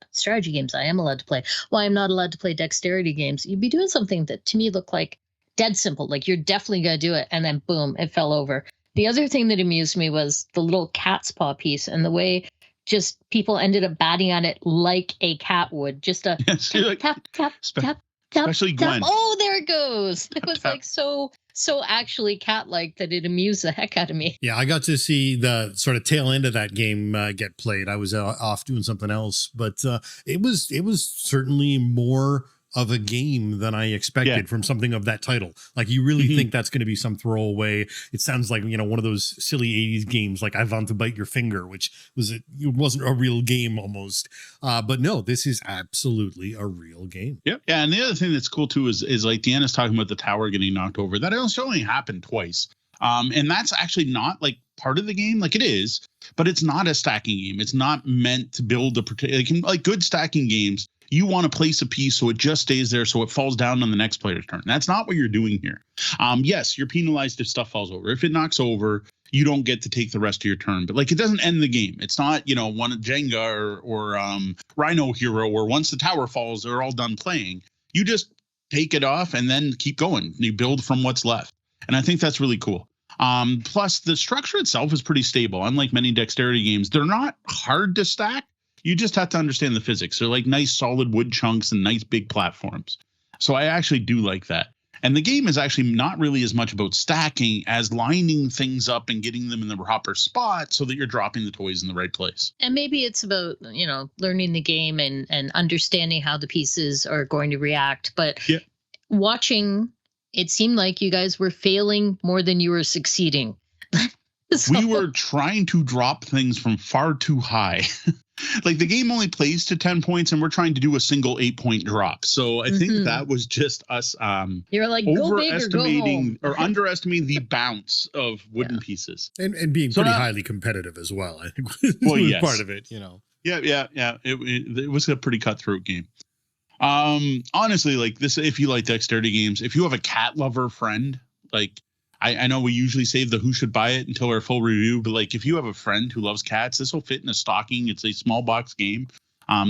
Strategy games I am allowed to play. Why I'm not allowed to play dexterity games. You'd be doing something that to me looked like dead simple. Like, you're definitely going to do it. And then boom, it fell over. The other thing that amused me was the little cat's paw piece and the way just people ended up batting at it like a cat would. Just a tap, tap, especially Gwen. Tap. Oh, there it goes. It was like so actually cat-like that it amused the heck out of me. Yeah, I got to see the sort of tail end of that game get played. I was off doing something else, but it was certainly more of a game than I expected from something of that title. Like, you really think that's going to be some throwaway. It sounds like, one of those silly 80s games like I Want to Bite Your Finger, which it wasn't a real game almost. But no, this is absolutely a real game. Yeah. And the other thing that's cool too is like Deanna's talking about the tower getting knocked over. That only happened twice. And that's actually not like part of the game. Like, it is, but it's not a stacking game. It's not meant to build a particular, like good stacking games. You want to place a piece so it just stays there, so it falls down on the next player's turn. That's not what you're doing here. Yes, you're penalized if stuff falls over. If it knocks over, you don't get to take the rest of your turn. But like, it doesn't end the game. It's not, one Jenga or Rhino Hero, where once the tower falls, they're all done playing. You just take it off and then keep going. You build from what's left. And I think that's really cool. Plus, the structure itself is pretty stable. Unlike many dexterity games, they're not hard to stack. You just have to understand the physics. They're like nice solid wood chunks and nice big platforms. So I actually do like that. And the game is actually not really as much about stacking as lining things up and getting them in the proper spot so that you're dropping the toys in the right place. And maybe it's about, learning the game and understanding how the pieces are going to react. But watching, it seemed like you guys were failing more than you were succeeding. We were trying to drop things from far too high. Like, the game only plays to 10 points and we're trying to do a single 8-point drop. So I think that was just us you're like, go big or go home. or underestimating the bounce of wooden pieces. And being pretty highly competitive as well, I think was part of it, Yeah. It was a pretty cutthroat game. Honestly, like this, if you like dexterity games, if you have a cat lover friend, like, I know we usually save the who should buy it until our full review, but like, if you have a friend who loves cats, this will fit in a stocking. It's a small box game.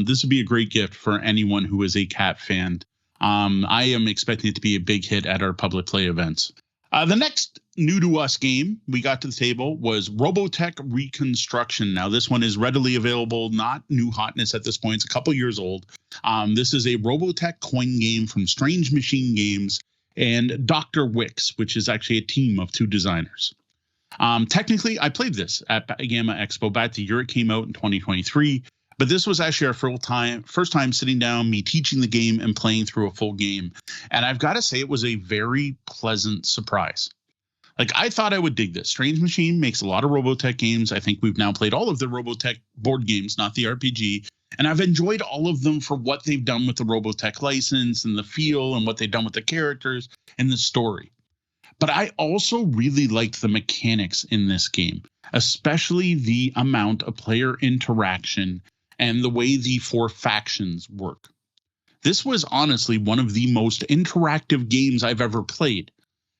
This would be a great gift for anyone who is a cat fan. I am expecting it to be a big hit at our public play events. The next new to us game we got to the table was Robotech Reconstruction. Now, this one is readily available, not new hotness at this point. It's a couple years old. This is a Robotech coin game from Strange Machine Games and Dr. Wix, which is actually a team of 2 designers. Technically, I played this at Gamma Expo back the year it came out in 2023, but this was actually our first time sitting down, me teaching the game and playing through a full game. And I've got to say, it was a very pleasant surprise. Like, I thought I would dig this. Strange Machine makes a lot of Robotech games. I think we've now played all of the Robotech board games, not the RPG. And I've enjoyed all of them for what they've done with the Robotech license and the feel and what they've done with the characters and the story. But I also really liked the mechanics in this game, especially the amount of player interaction and the way the 4 factions work. This was honestly one of the most interactive games I've ever played.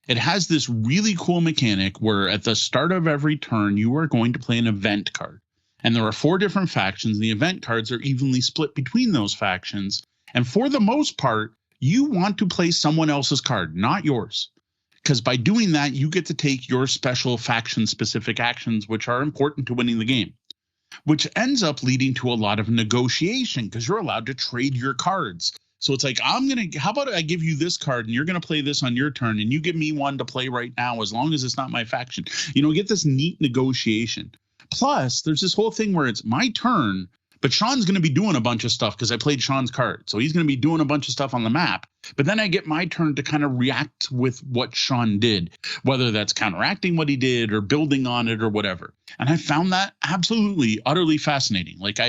It has this really cool mechanic where at the start of every turn, you are going to play an event card. And there are 4 different factions. The event cards are evenly split between those factions. And for the most part, you want to play someone else's card, not yours. Because by doing that, you get to take your special faction-specific actions, which are important to winning the game. which ends up leading to a lot of negotiation because you're allowed to trade your cards. So it's like, how about I give you this card and you're going to play this on your turn and you give me one to play right now as long as it's not my faction. Get this neat negotiation. Plus, there's this whole thing where it's my turn, but Sean's going to be doing a bunch of stuff because I played Sean's card. So he's going to be doing a bunch of stuff on the map. But then I get my turn to kind of react with what Sean did, whether that's counteracting what he did or building on it or whatever. And I found that absolutely, utterly fascinating. Like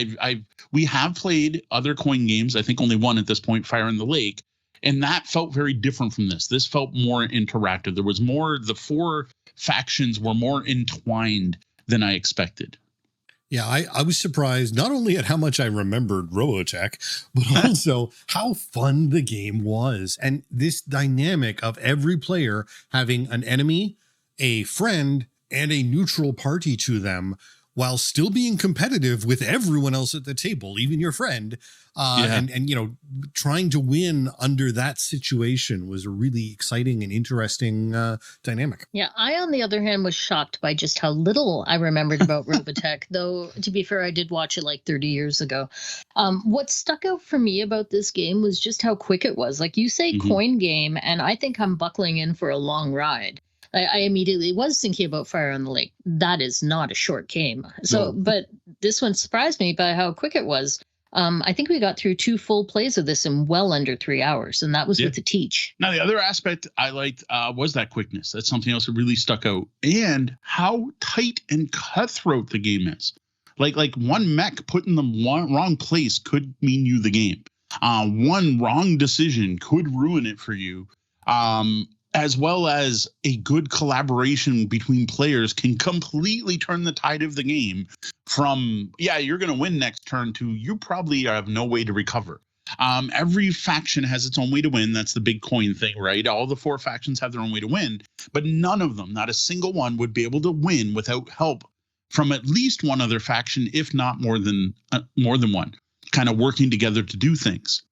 we have played other coin games. I think only one at this point, Fire in the Lake. And that felt very different from this. This felt more interactive. There was more, the four factions were more entwined than I expected. Yeah, I was surprised not only at how much I remembered Robotech, but also how fun the game was. And this dynamic of every player having an enemy, a friend, and a neutral party to them while still being competitive with everyone else at the table, even your friend. And trying to win under that situation was a really exciting and interesting dynamic. Yeah, I, on the other hand, was shocked by just how little I remembered about Robotech, though, to be fair, I did watch it like 30 years ago. What stuck out for me about this game was just how quick it was. Like you say, coin game, and I think I'm buckling in for a long ride. I immediately was thinking about Fire on the Lake. That is not a short game. So, but this one surprised me by how quick it was. I think we got through 2 full plays of this in well under 3 hours, and that was with the teach. Now, the other aspect I liked was that quickness. That's something else that really stuck out, and how tight and cutthroat the game is. Like one mech put in the wrong place could mean you the game. One wrong decision could ruin it for you. As well as a good collaboration between players can completely turn the tide of the game from, you're going to win next turn to you probably have no way to recover. Every faction has its own way to win. That's the big coin thing, right? All the 4 factions have their own way to win, but none of them, not a single one, would be able to win without help from at least one other faction, if not more than one, kind of working together to do things.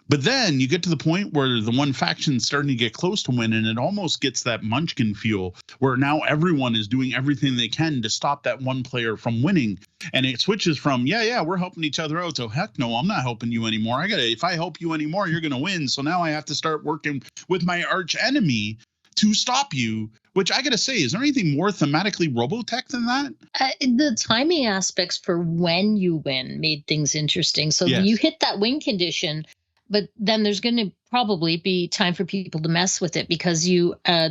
But then you get to the point where the one faction's starting to get close to win, and it almost gets that Munchkin feel where now everyone is doing everything they can to stop that one player from winning. And it switches from, we're helping each other out. So heck no, I'm not helping you anymore. If I help you anymore, you're going to win. So now I have to start working with my arch enemy to stop you, which I got to say, is there anything more thematically Robotech than that? The timing aspects for when you win made things interesting. So you hit that win condition, but then there's going to probably be time for people to mess with it because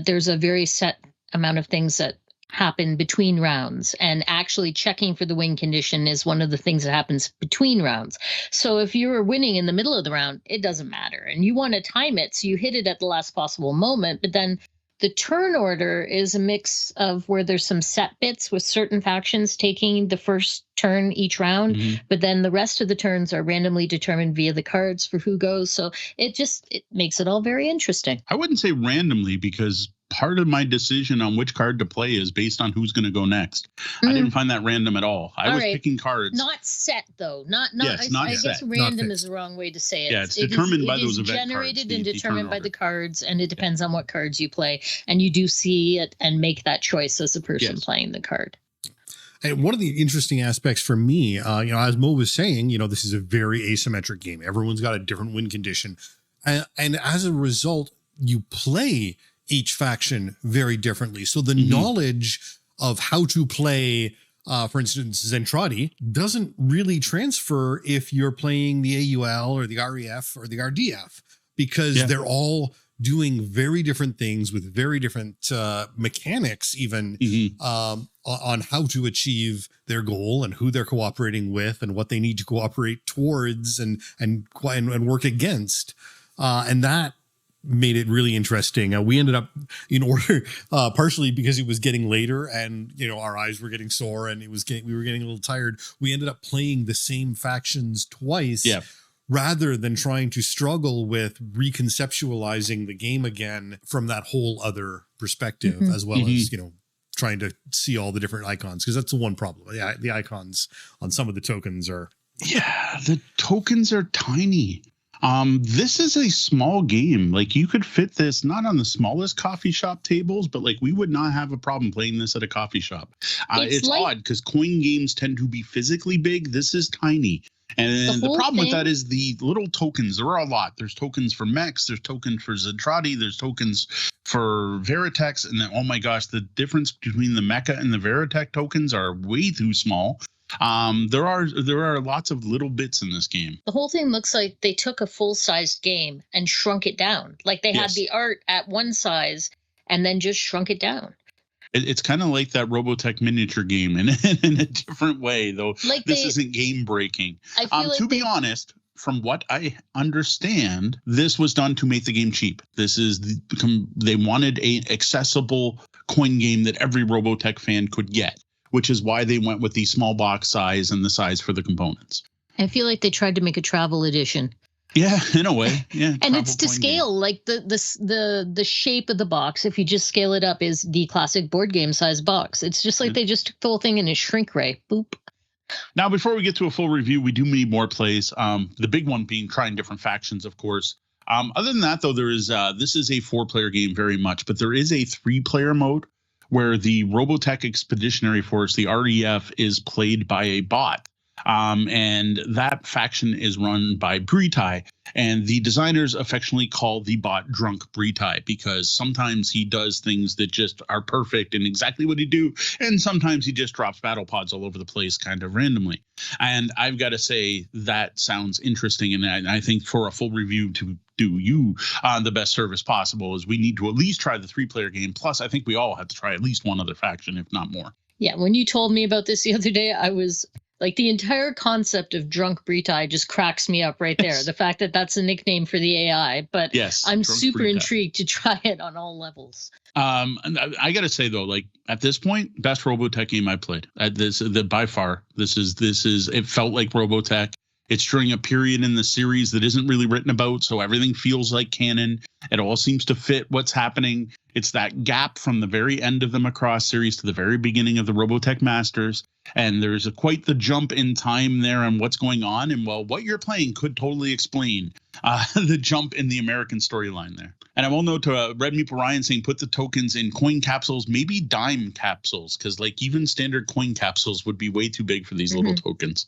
there's a very set amount of things that happen between rounds, and actually checking for the win condition is one of the things that happens between rounds. So if you're winning in the middle of the round, it doesn't matter, and you want to time it so you hit it at the last possible moment. But then the turn order is a mix of where there's some set bits with certain factions taking the first turn each round, but then the rest of the turns are randomly determined via the cards for who goes. So it makes it all very interesting. I wouldn't say randomly, because part of my decision on which card to play is based on who's going to go next. I didn't find that random at all. I was picking cards. Not set, though. Not yes, not I set. guess random is the wrong way to say it. Yeah, it's determined by those event cards. It is generated and determined by the cards, and it depends on what cards you play. And you do see it and make that choice as a person playing the card. And one of the interesting aspects for me, as Mo was saying, this is a very asymmetric game. Everyone's got a different win condition. And as a result, you play each faction very differently. So the knowledge of how to play, for instance, Zentradi doesn't really transfer if you're playing the AUL or the REF or the RDF, because they're all doing very different things with very different mechanics, even on how to achieve their goal and who they're cooperating with and what they need to cooperate towards and work against. And that made it really interesting. We ended up, in order, partially because it was getting later and, our eyes were getting sore and we were getting a little tired. We ended up playing the same factions twice rather than trying to struggle with reconceptualizing the game again from that whole other perspective, as well as, trying to see all the different icons. Because that's the one problem. The icons on some of the tokens are. Yeah, the tokens are tiny. This is a small game. Like, you could fit this not on the smallest coffee shop tables, but like we would not have a problem playing this at a coffee shop. It's like, odd because coin games tend to be physically big. This is tiny. And the problem with that is the little tokens. There are a lot. There's tokens for mechs. There's tokens for Zentradi. There's tokens for Veritech. And then, oh my gosh, the difference between the Mecha and the Veritech tokens are way too small. There are lots of little bits in this game. The whole thing looks like they took a full-sized game and shrunk it down. Like they had the art at one size and then just shrunk it down. It's kind of like that Robotech miniature game in a different way, though. Like this isn't game breaking. To be honest, from what I understand, this was done to make the game cheap. They wanted a accessible coin game that every Robotech fan could get, which is why they went with the small box size and the size for the components. I feel like they tried to make a travel edition. Yeah, in a way. Yeah. And it's to scale, game. Like the shape of the box, if you just scale it up, is the classic board game size box. It's just like they just took the whole thing in a shrink ray. Boop. Now, before we get to a full review, we do need more plays. The big one being trying different factions, of course. Other than that, though, there is this is a 4-player game very much, but there is a 3-player mode where the Robotech Expeditionary Force, the REF, is played by a bot. And that faction is run by Britai, and the designers affectionately call the bot Drunk Britai because sometimes he does things that just are perfect and exactly what he do, and sometimes he just drops battle pods all over the place kind of randomly. And I've got to say that sounds interesting, and I think for a full review to do you the best service possible is we need to at least try the 3-player game. Plus, I think we all have to try at least one other faction, if not more. Yeah, when you told me about this the other day, I was like, the entire concept of Drunk Britai just cracks me up right there. Yes. The fact that that's a nickname for the AI, but yes, I'm super intrigued to try it on all levels. And I got to say though, like at this point, best Robotech game I played. By far, this is. It felt like Robotech. It's during a period in the series that isn't really written about, so everything feels like canon. It all seems to fit what's happening. It's that gap from the very end of the Macross series to the very beginning of the Robotech Masters. And there's quite the jump in time there on what's going on. And, well, what you're playing could totally explain the jump in the American storyline there. And I will note to Red Meeple Ryan saying put the tokens in coin capsules, maybe dime capsules, because, like, even standard coin capsules would be way too big for these little tokens.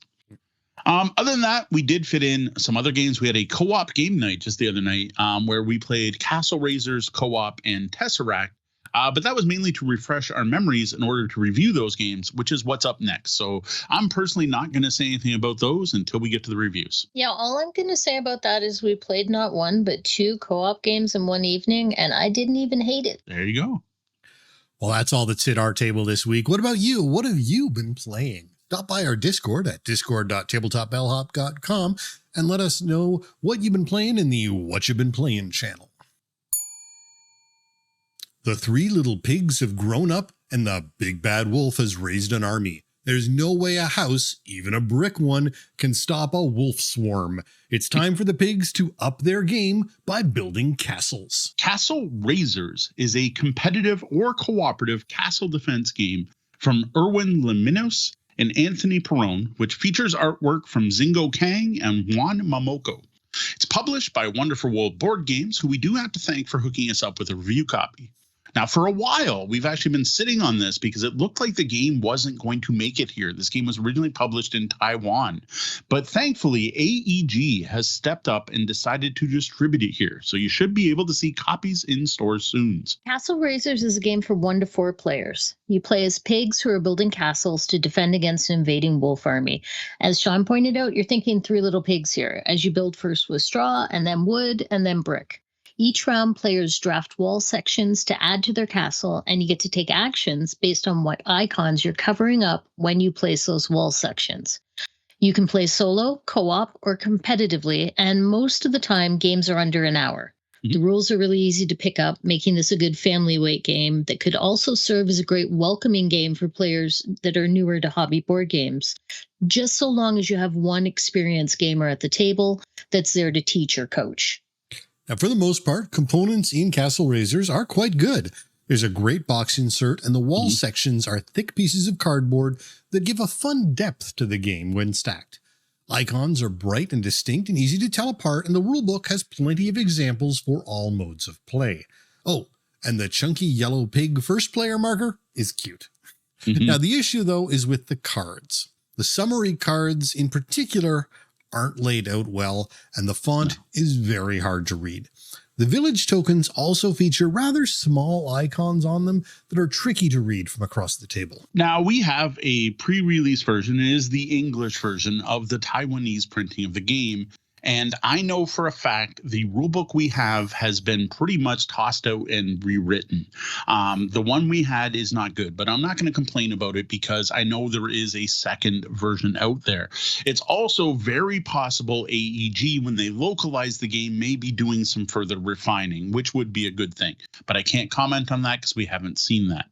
Other than that, we did fit in some other games. We had a co-op game night just the other night where we played Castle Raisers co-op and Tesseract. But that was mainly to refresh our memories in order to review those games, which is what's up next. So I'm personally not going to say anything about those until we get to the reviews. Yeah, all I'm going to say about that is we played not 1, but 2 co-op games in one evening, and I didn't even hate it. There you go. Well, that's all that's at our table this week. What about you? What have you been playing? Stop by our Discord at discord.tabletopbellhop.com and let us know what you've been playing in the What You've Been Playing channel. The 3 little pigs have grown up and the big bad wolf has raised an army. There's no way a house, even a brick one, can stop a wolf swarm. It's time for the pigs to up their game by building castles. Castle Raisers is a competitive or cooperative castle defense game from Erwin Leminos and Anthony Perrone, which features artwork from Zingo Kang and Juan Mamoko. It's published by Wonderful World Board Games, who we do have to thank for hooking us up with a review copy. Now, for a while, we've actually been sitting on this because it looked like the game wasn't going to make it here. This game was originally published in Taiwan, but thankfully, AEG has stepped up and decided to distribute it here. So you should be able to see copies in stores soon. Castle Raisers is a game for 1 to 4 players. You play as pigs who are building castles to defend against an invading wolf army. As Sean pointed out, you're thinking 3 little pigs here, as you build first with straw, and then wood, and then brick. Each round, players draft wall sections to add to their castle, and you get to take actions based on what icons you're covering up when you place those wall sections. You can play solo, co-op, or competitively, and most of the time, games are under an hour. The rules are really easy to pick up, making this a good family weight game that could also serve as a great welcoming game for players that are newer to hobby board games, just so long as you have one experienced gamer at the table that's there to teach or coach. Now, for the most part, components in Castle Raisers are quite good. There's a great box insert, and the wall sections are thick pieces of cardboard that give a fun depth to the game when stacked. Icons are bright and distinct and easy to tell apart, and the rulebook has plenty of examples for all modes of play. Oh, and the chunky yellow pig first player marker is cute. Now, the issue, though, is with the cards. The summary cards, in particular, aren't laid out well, and the font is very hard to read. The village tokens also feature rather small icons on them that are tricky to read from across the table. Now, we have a pre-release version. It is the English version of the Taiwanese printing of the game. And I know for a fact the rulebook we have has been pretty much tossed out and rewritten. The one we had is not good, but I'm not going to complain about it because I know there is a second version out there. It's also very possible AEG, when they localize the game, may be doing some further refining, which would be a good thing. But I can't comment on that because we haven't seen that.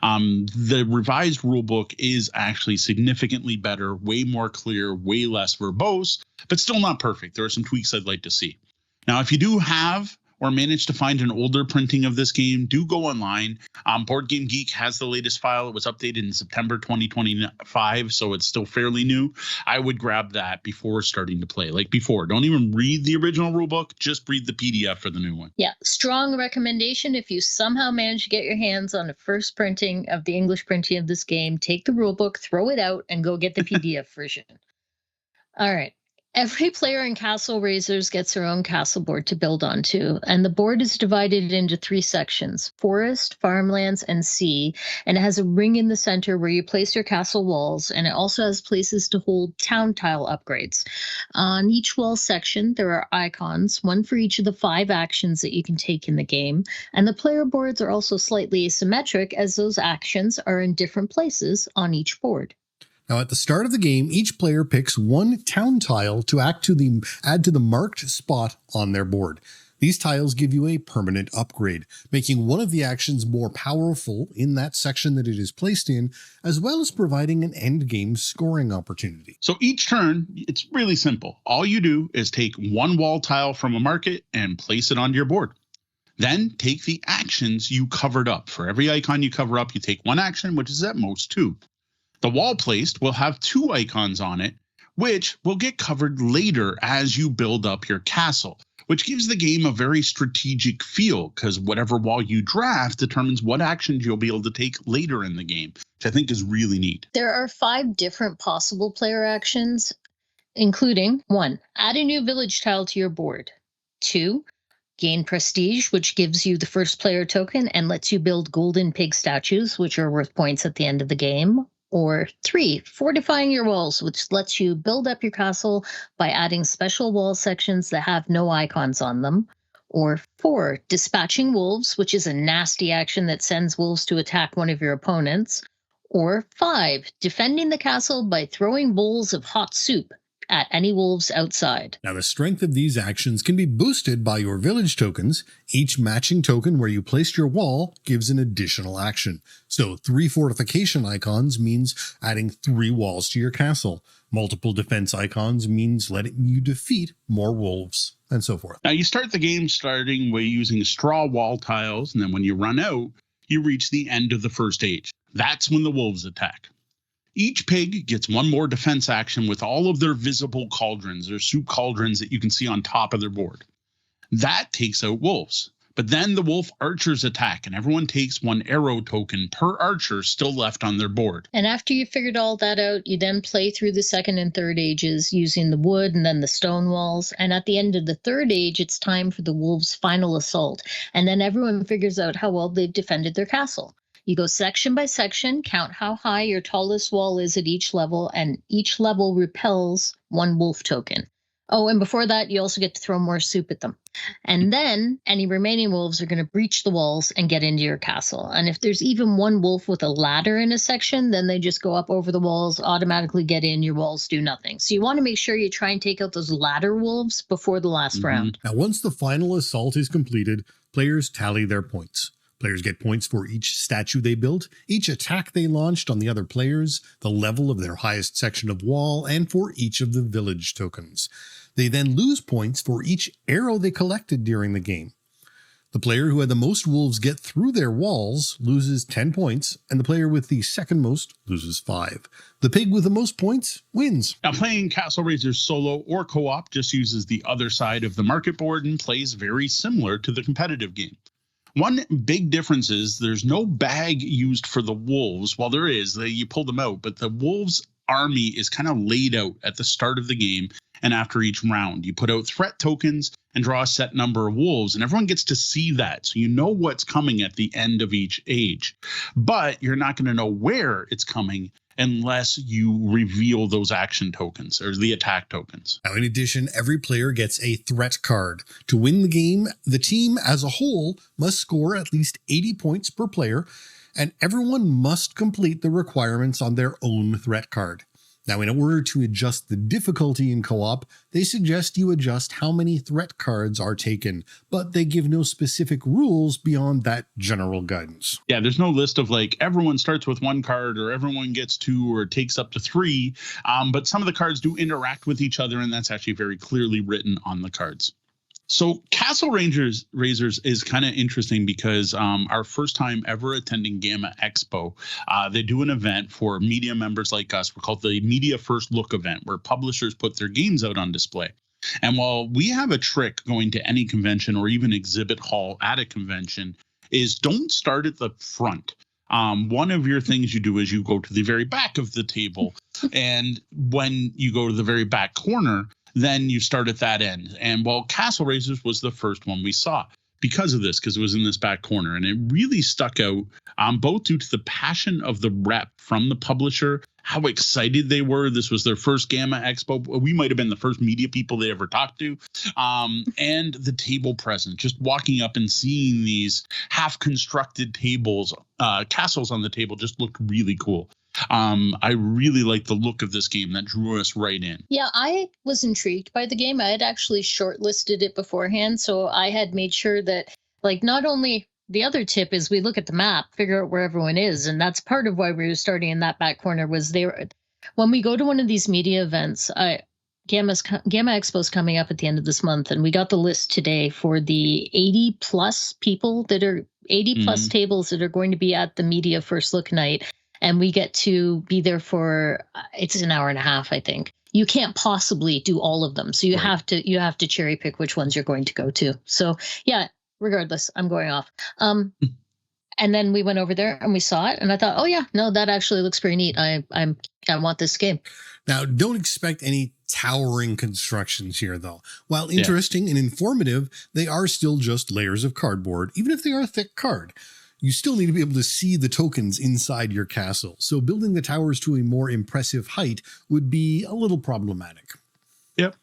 The revised rulebook is actually significantly better, way more clear, way less verbose, but still not perfect. There are some tweaks I'd like to see. Now, if you do have or manage to find an older printing of this game, do go online. Board Game Geek has the latest file. It was updated in September 2025, so it's still fairly new. I would grab that before starting to play. Like before, don't even read the original rulebook, just read the PDF for the new one. Yeah, strong recommendation. If you somehow manage to get your hands on a first printing of the English printing of this game, take the rulebook, throw it out, and go get the PDF version. All right. Every player in Castle Raisers gets their own castle board to build onto, and the board is divided into 3 sections: forest, farmlands, and sea, and it has a ring in the center where you place your castle walls, and it also has places to hold town tile upgrades. On each wall section, there are icons, one for each of the 5 actions that you can take in the game, and the player boards are also slightly asymmetric as those actions are in different places on each board. Now, at the start of the game, each player picks 1 town tile to add to the marked spot on their board. These tiles give you a permanent upgrade, making one of the actions more powerful in that section that it is placed in, as well as providing an end-game scoring opportunity. So each turn, it's really simple. All you do is take 1 wall tile from a market and place it onto your board. Then take the actions you covered up. For every icon you cover up, you take 1 action, which is at most 2. The wall placed will have 2 icons on it, which will get covered later as you build up your castle, which gives the game a very strategic feel because whatever wall you draft determines what actions you'll be able to take later in the game, which I think is really neat. There are 5 different possible player actions, including 1, add a new village tile to your board. 2, gain prestige, which gives you the first player token and lets you build golden pig statues, which are worth points at the end of the game. Or 3, fortifying your walls, which lets you build up your castle by adding special wall sections that have no icons on them. Or 4, dispatching wolves, which is a nasty action that sends wolves to attack one of your opponents. Or 5, defending the castle by throwing bowls of hot soup at any wolves outside. Now, the strength of these actions can be boosted by your village tokens. Each matching token where you placed your wall gives an additional action. So 3 fortification icons means adding 3 walls to your castle. Multiple defense icons means letting you defeat more wolves, and so forth. Now, you start the game starting by using straw wall tiles, and then when you run out, you reach the end of the first stage. That's when the wolves attack. Each pig gets 1 more defense action with all of their visible cauldrons, their soup cauldrons that you can see on top of their board. That takes out wolves. But then the wolf archers attack, and everyone takes 1 arrow token per archer still left on their board. And after you figured all that out, you then play through the 2nd and 3rd ages using the wood and then the stone walls. And at the end of the 3rd age, it's time for the wolves' final assault. And then everyone figures out how well they've defended their castle. You go section by section, count how high your tallest wall is at each level, and each level repels 1 wolf token. Oh, and before that, you also get to throw more soup at them. And then any remaining wolves are going to breach the walls and get into your castle. And if there's even 1 wolf with a ladder in a section, then they just go up over the walls, automatically get in, your walls do nothing. So you want to make sure you try and take out those ladder wolves before the last round. Now, once the final assault is completed, players tally their points. Players get points for each statue they built, each attack they launched on the other players, the level of their highest section of wall, and for each of the village tokens. They then lose points for each arrow they collected during the game. The player who had the most wolves get through their walls loses 10 points, and the player with the second most loses 5. The pig with the most points wins. Now, playing Castle Raisers solo or co-op just uses the other side of the market board and plays very similar to the competitive game. One big difference is there's no bag used for the wolves. Well, there is. You pull them out, but the wolves' army is kind of laid out at the start of the game and after each round. You put out threat tokens and draw a set number of wolves, and everyone gets to see that. So you know what's coming at the end of each age. But you're not going to know where it's coming unless you reveal those action tokens or the attack tokens. Now, in addition, every player gets a threat card. To win the game, the team as a whole must score at least 80 points per player, and everyone must complete the requirements on their own threat card. Now, in order to adjust the difficulty in co-op, they suggest you adjust how many threat cards are taken, but they give no specific rules beyond that general guidance. Yeah, there's no list of like everyone starts with 1 card or everyone gets 2 or takes up to 3, but some of the cards do interact with each other, and that's actually very clearly written on the cards. So Castle Raisers is kind of interesting because our first time ever attending Gamma Expo, they do an event for media members like us. We're called the Media First Look event, where publishers put their games out on display. And while we have a trick going to any convention or even exhibit hall at a convention is don't start at the front. One of your things you do is you go to the very back of the table. And when you go to the very back corner, then you start at that end. And well, Castle Raisers was the first one we saw because of this, because it was in this back corner. And it really stuck out, both due to the passion of the rep from the publisher, how excited they were. This was their first Gamma Expo. We might have been the first media people they ever talked to. And the table presence, just walking up and seeing these half-constructed tables, castles on the table just looked really cool. I really like the look of this game. That drew us right in. Yeah, I was intrigued by the game. I had actually shortlisted it beforehand, so I had made sure that, like, not only the other tip is we look at the map, figure out where everyone is, and that's part of why we were starting in that back corner. Was there when we go to one of these media events, Gamma Expo's coming up at the end of this month, and we got the list today for the 80 plus people that are 80 plus tables that are going to be at the Media First Look night. And we get to be there for, it's an hour and a half, I think. You can't possibly do all of them. So you have to cherry pick which ones you're going to go to. So yeah, regardless, I'm going off. And then we went over there and we saw it and I thought, oh yeah, no, that actually looks pretty neat. I want this game. Now, don't expect any towering constructions here, though. While interesting and informative, they are still just layers of cardboard, even if they are a thick card. You still need to be able to see the tokens inside your castle, so building the towers to a more impressive height would be a little problematic. Yep.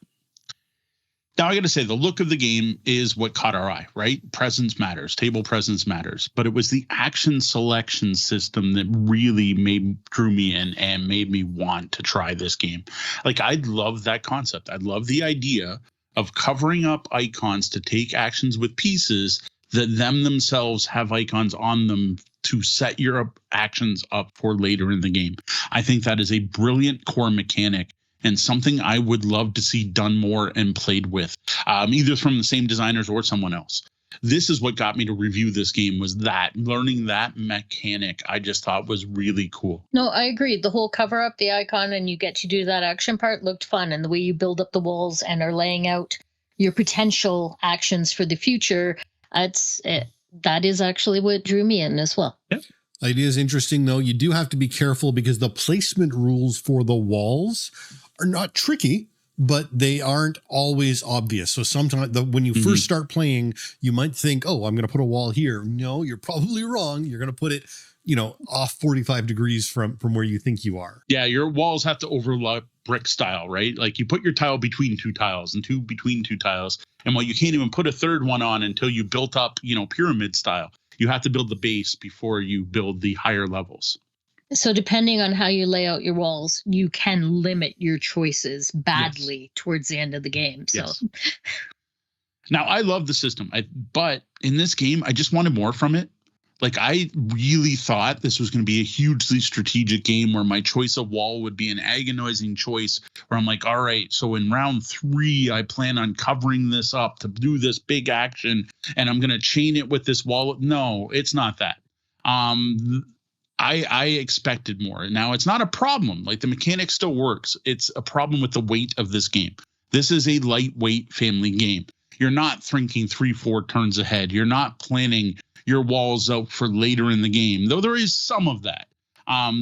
Now, I got to say, the look of the game is what caught our eye, right? Presence matters. Table presence matters. But it was the action selection system that really drew me in and made me want to try this game. Like, I love that concept. I love the idea of covering up icons to take actions with pieces that themselves have icons on them to set your actions up for later in the game. I think that is a brilliant core mechanic and something I would love to see done more and played with, either from the same designers or someone else. This is what got me to review this game, was that learning that mechanic I just thought was really cool. No, I agree. The whole cover up the icon and you get to do that action part looked fun. And the way you build up the walls and are laying out your potential actions for the future, that is actually what drew me in as well. Yep. Idea is interesting, though. You do have to be careful because the placement rules for the walls are not tricky, but they aren't always obvious. So sometimes when you first start playing, you might think, oh, I'm going to put a wall here. No, you're probably wrong. You're going to put it, off 45 degrees from where you think you are. Yeah, your walls have to overlap brick style, right? Like you put your tile between 2 tiles and 2 between 2 tiles. And while you can't even put a third one on until you built up, pyramid style, you have to build the base before you build the higher levels. So depending on how you lay out your walls, you can limit your choices badly towards the end of the game. So Now, I love the system, but in this game, I just wanted more from it. Like, I really thought this was going to be a hugely strategic game where my choice of wall would be an agonizing choice where I'm like, all right, so in round 3, I plan on covering this up to do this big action, and I'm going to chain it with this wall. No, it's not that. I expected more. Now, it's not a problem. Like, the mechanic still works. It's a problem with the weight of this game. This is a lightweight family game. You're not thinking 3-4 turns ahead. You're not planning your walls out for later in the game, though there is some of that.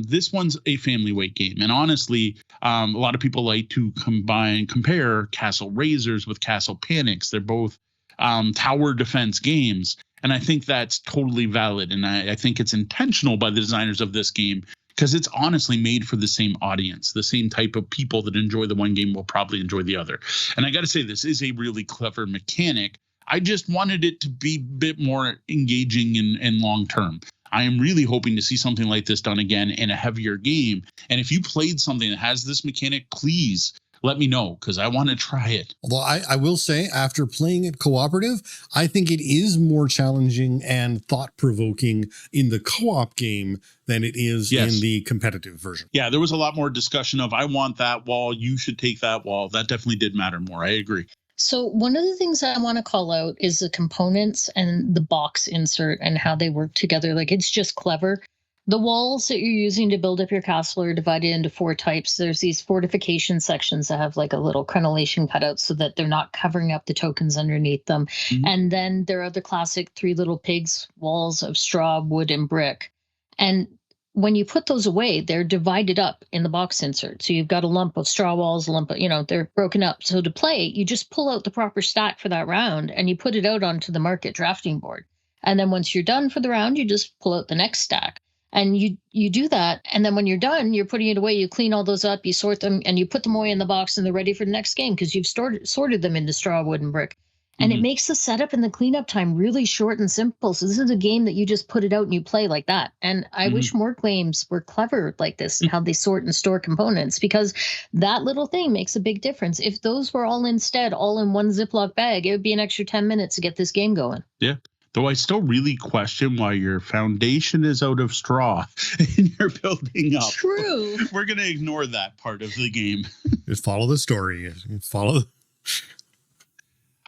This one's a family weight game. And honestly, a lot of people like to compare Castle Razors with Castle Panics. They're both tower defense games. And I think that's totally valid. And I think it's intentional by the designers of this game because it's honestly made for the same audience. The same type of people that enjoy the one game will probably enjoy the other. And I got to say, this is a really clever mechanic. I just wanted it to be a bit more engaging and long term. I am really hoping to see something like this done again in a heavier game. And if you played something that has this mechanic, please let me know because I want to try it. Although I will say, after playing it cooperative, I think it is more challenging and thought-provoking in the co-op game than it is in the competitive version. Yeah, there was a lot more discussion of, I want that wall, you should take that wall. That definitely did matter more. I agree. So one of the things I want to call out is the components and the box insert and how they work together. Like, it's just clever. The walls that you're using to build up your castle are divided into 4 types. There's these fortification sections that have like a little crenellation cutout so that they're not covering up the tokens underneath them. Mm-hmm. And then there are the classic 3 little pigs walls of straw, wood, and brick. And when you put those away, they're divided up in the box insert. So you've got a lump of straw walls, a lump of, they're broken up. So to play, you just pull out the proper stack for that round and you put it out onto the market drafting board. And then once you're done for the round, you just pull out the next stack. And you do that. And then when you're done, you're putting it away. You clean all those up, you sort them, and you put them away in the box, and they're ready for the next game because you've sorted them into straw, wood, and brick. And it makes the setup and the cleanup time really short and simple. So this is a game that you just put it out and you play like that. And I wish more games were clever like this and how they sort and store components, because that little thing makes a big difference. If those were all in one Ziploc bag, it would be an extra 10 minutes to get this game going. Yeah. Though I still really question why your foundation is out of straw and you're building up. True. We're going to ignore that part of the game. Just follow the story. Follow.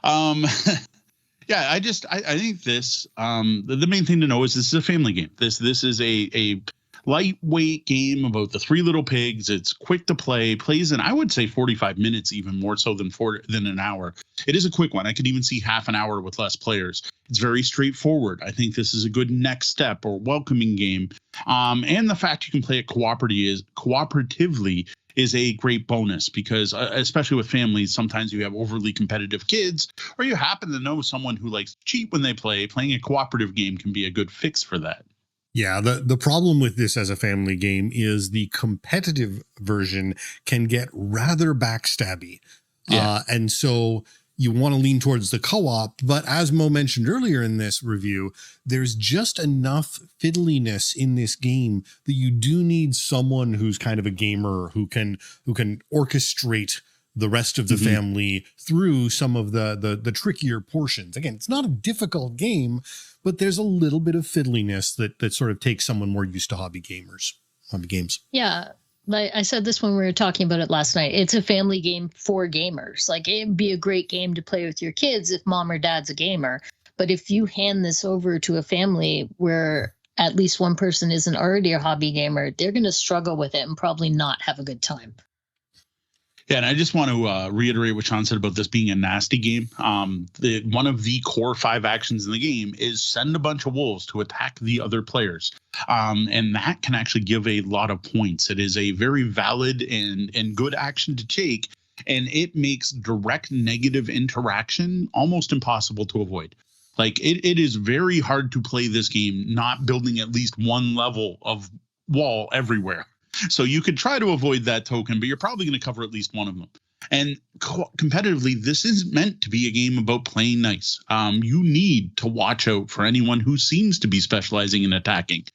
Yeah, I think this, the main thing to know is this is a family game. This is a lightweight game about the 3 little pigs. It's quick to play, plays in, I would say 45 minutes, even more so than an hour. It is a quick one. I could even see half an hour with less players. It's very straightforward. I think this is a good next step or welcoming game. And the fact you can play it cooperatively is a great bonus because especially with families, sometimes you have overly competitive kids or you happen to know someone who likes to cheat when they play. Playing a cooperative game can be a good fix for that. Yeah, the problem with this as a family game is the competitive version can get rather backstabby. Yeah. And so you want to lean towards the co-op, but as Mo mentioned earlier in this review, there's just enough fiddliness in this game that you do need someone who's kind of a gamer who can orchestrate the rest of the family through some of the trickier portions. Again, it's not a difficult game, but there's a little bit of fiddliness that sort of takes someone more used to hobby games. Yeah. Like I said this when we were talking about it last night, it's a family game for gamers. Like, it'd be a great game to play with your kids if mom or dad's a gamer. But if you hand this over to a family where at least one person isn't already a hobby gamer, they're going to struggle with it and probably not have a good time. Yeah, and I just want to reiterate what Sean said about this being a nasty game. One of the core 5 actions in the game is send a bunch of wolves to attack the other players. And that can actually give a lot of points. It is a very valid and good action to take, and it makes direct negative interaction almost impossible to avoid. Like, it is very hard to play this game not building at least one level of wall everywhere. So you could try to avoid that token, but you're probably going to cover at least one of them. And competitively, this is meant to be a game about playing nice. You need to watch out for anyone who seems to be specializing in attacking.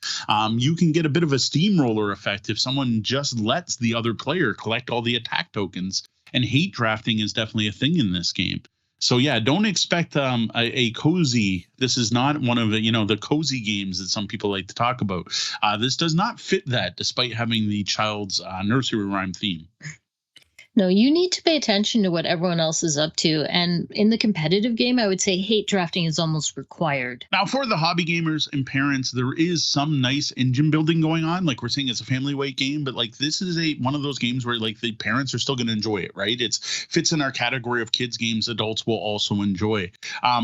You can get a bit of a steamroller effect if someone just lets the other player collect all the attack tokens. And hate drafting is definitely a thing in this game. So yeah, don't expect a cozy. This is not one of the cozy games that some people like to talk about. This does not fit that, despite having the child's nursery rhyme theme. No, you need to pay attention to what everyone else is up to. And in the competitive game, I would say hate drafting is almost required. Now, for the hobby gamers and parents, there is some nice engine building going on. Like we're saying, it's a family weight game, but like this is one of those games where like the parents are still going to enjoy it, right? It fits in our category of kids games adults will also enjoy,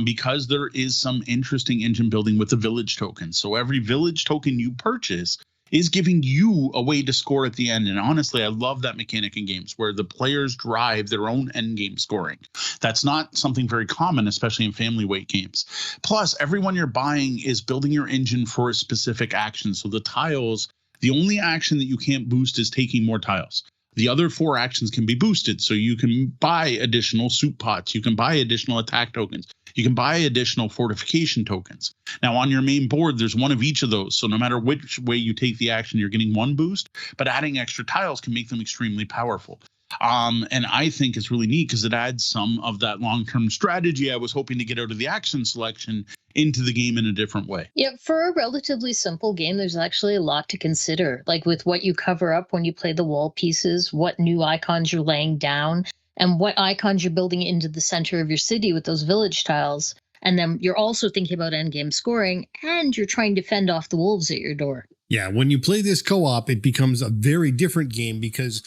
because there is some interesting engine building with the village tokens. So every village token you purchase is giving you a way to score at the end. And honestly, I love that mechanic in games where the players drive their own end game scoring. That's not something very common, especially in family weight games. Plus, everyone you're buying is building your engine for a specific action. So the tiles, the only action that you can't boost is taking more tiles. The other 4 actions can be boosted. So you can buy additional soup pots. You can buy additional attack tokens. You can buy additional fortification tokens. Now, on your main board, there's one of each of those. So no matter which way you take the action, you're getting 1 boost, but adding extra tiles can make them extremely powerful. And I think it's really neat because it adds some of that long-term strategy I was hoping to get out of the action selection into the game in a different way. Yeah, for a relatively simple game, there's actually a lot to consider, like with what you cover up when you play the wall pieces, what new icons you're laying down, and what icons you're building into the center of your city with those village tiles. And then you're also thinking about endgame scoring, and you're trying to fend off the wolves at your door. Yeah, when you play this co-op, it becomes a very different game because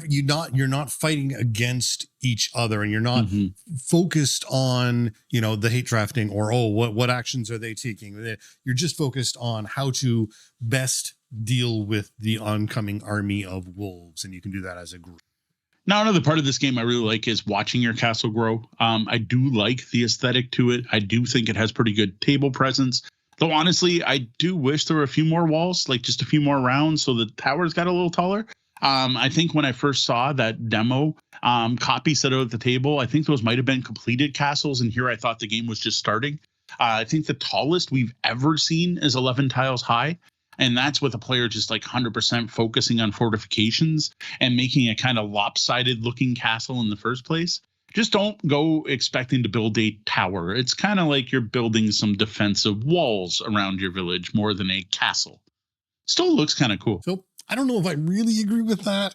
you're not fighting against each other, and you're not focused on the hate drafting or what actions are they taking. You're just focused on how to best deal with the oncoming army of wolves, and you can do that as a group. Now, another part of this game I really like is watching your castle grow. I do like the aesthetic to it. I do think it has pretty good table presence. Though, honestly, I do wish there were a few more walls, like just a few more rounds so the towers got a little taller. I think when I first saw that demo copy set out at the table, I think those might have been completed castles. And here I thought the game was just starting. I think the tallest we've ever seen is 11 tiles high. And that's with a player just like 100% focusing on fortifications and making a kind of lopsided looking castle in the first place. Just don't go expecting to build a tower. It's kind of like you're building some defensive walls around your village more than a castle. Still looks kind of cool. So I don't know if I really agree with that.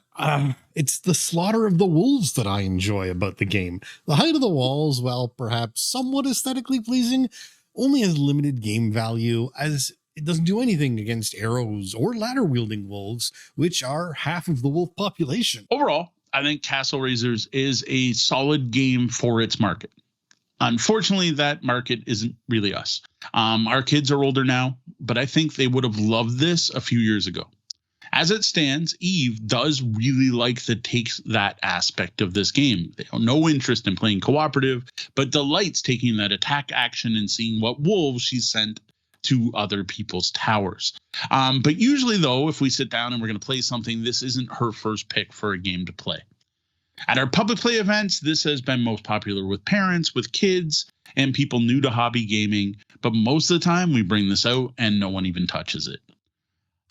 It's the slaughter of the wolves that I enjoy about the game. The height of the walls, while perhaps somewhat aesthetically pleasing, only has limited game value, as it doesn't do anything against arrows or ladder-wielding wolves, which are half of the wolf population. Overall, I think Castle Raisers is a solid game for its market. Unfortunately, that market isn't really us. Our kids are older now, but I think they would have loved this a few years ago. As it stands, Eve does really like the takes that aspect of this game. They have no interest in playing cooperative, but delights taking that attack action and seeing what wolves she's sent to other people's towers. But usually, though, if we sit down and we're going to play something, this isn't her first pick for a game to play. At our public play events, this has been most popular with parents, with kids, and people new to hobby gaming. But most of the time, we bring this out and no one even touches it.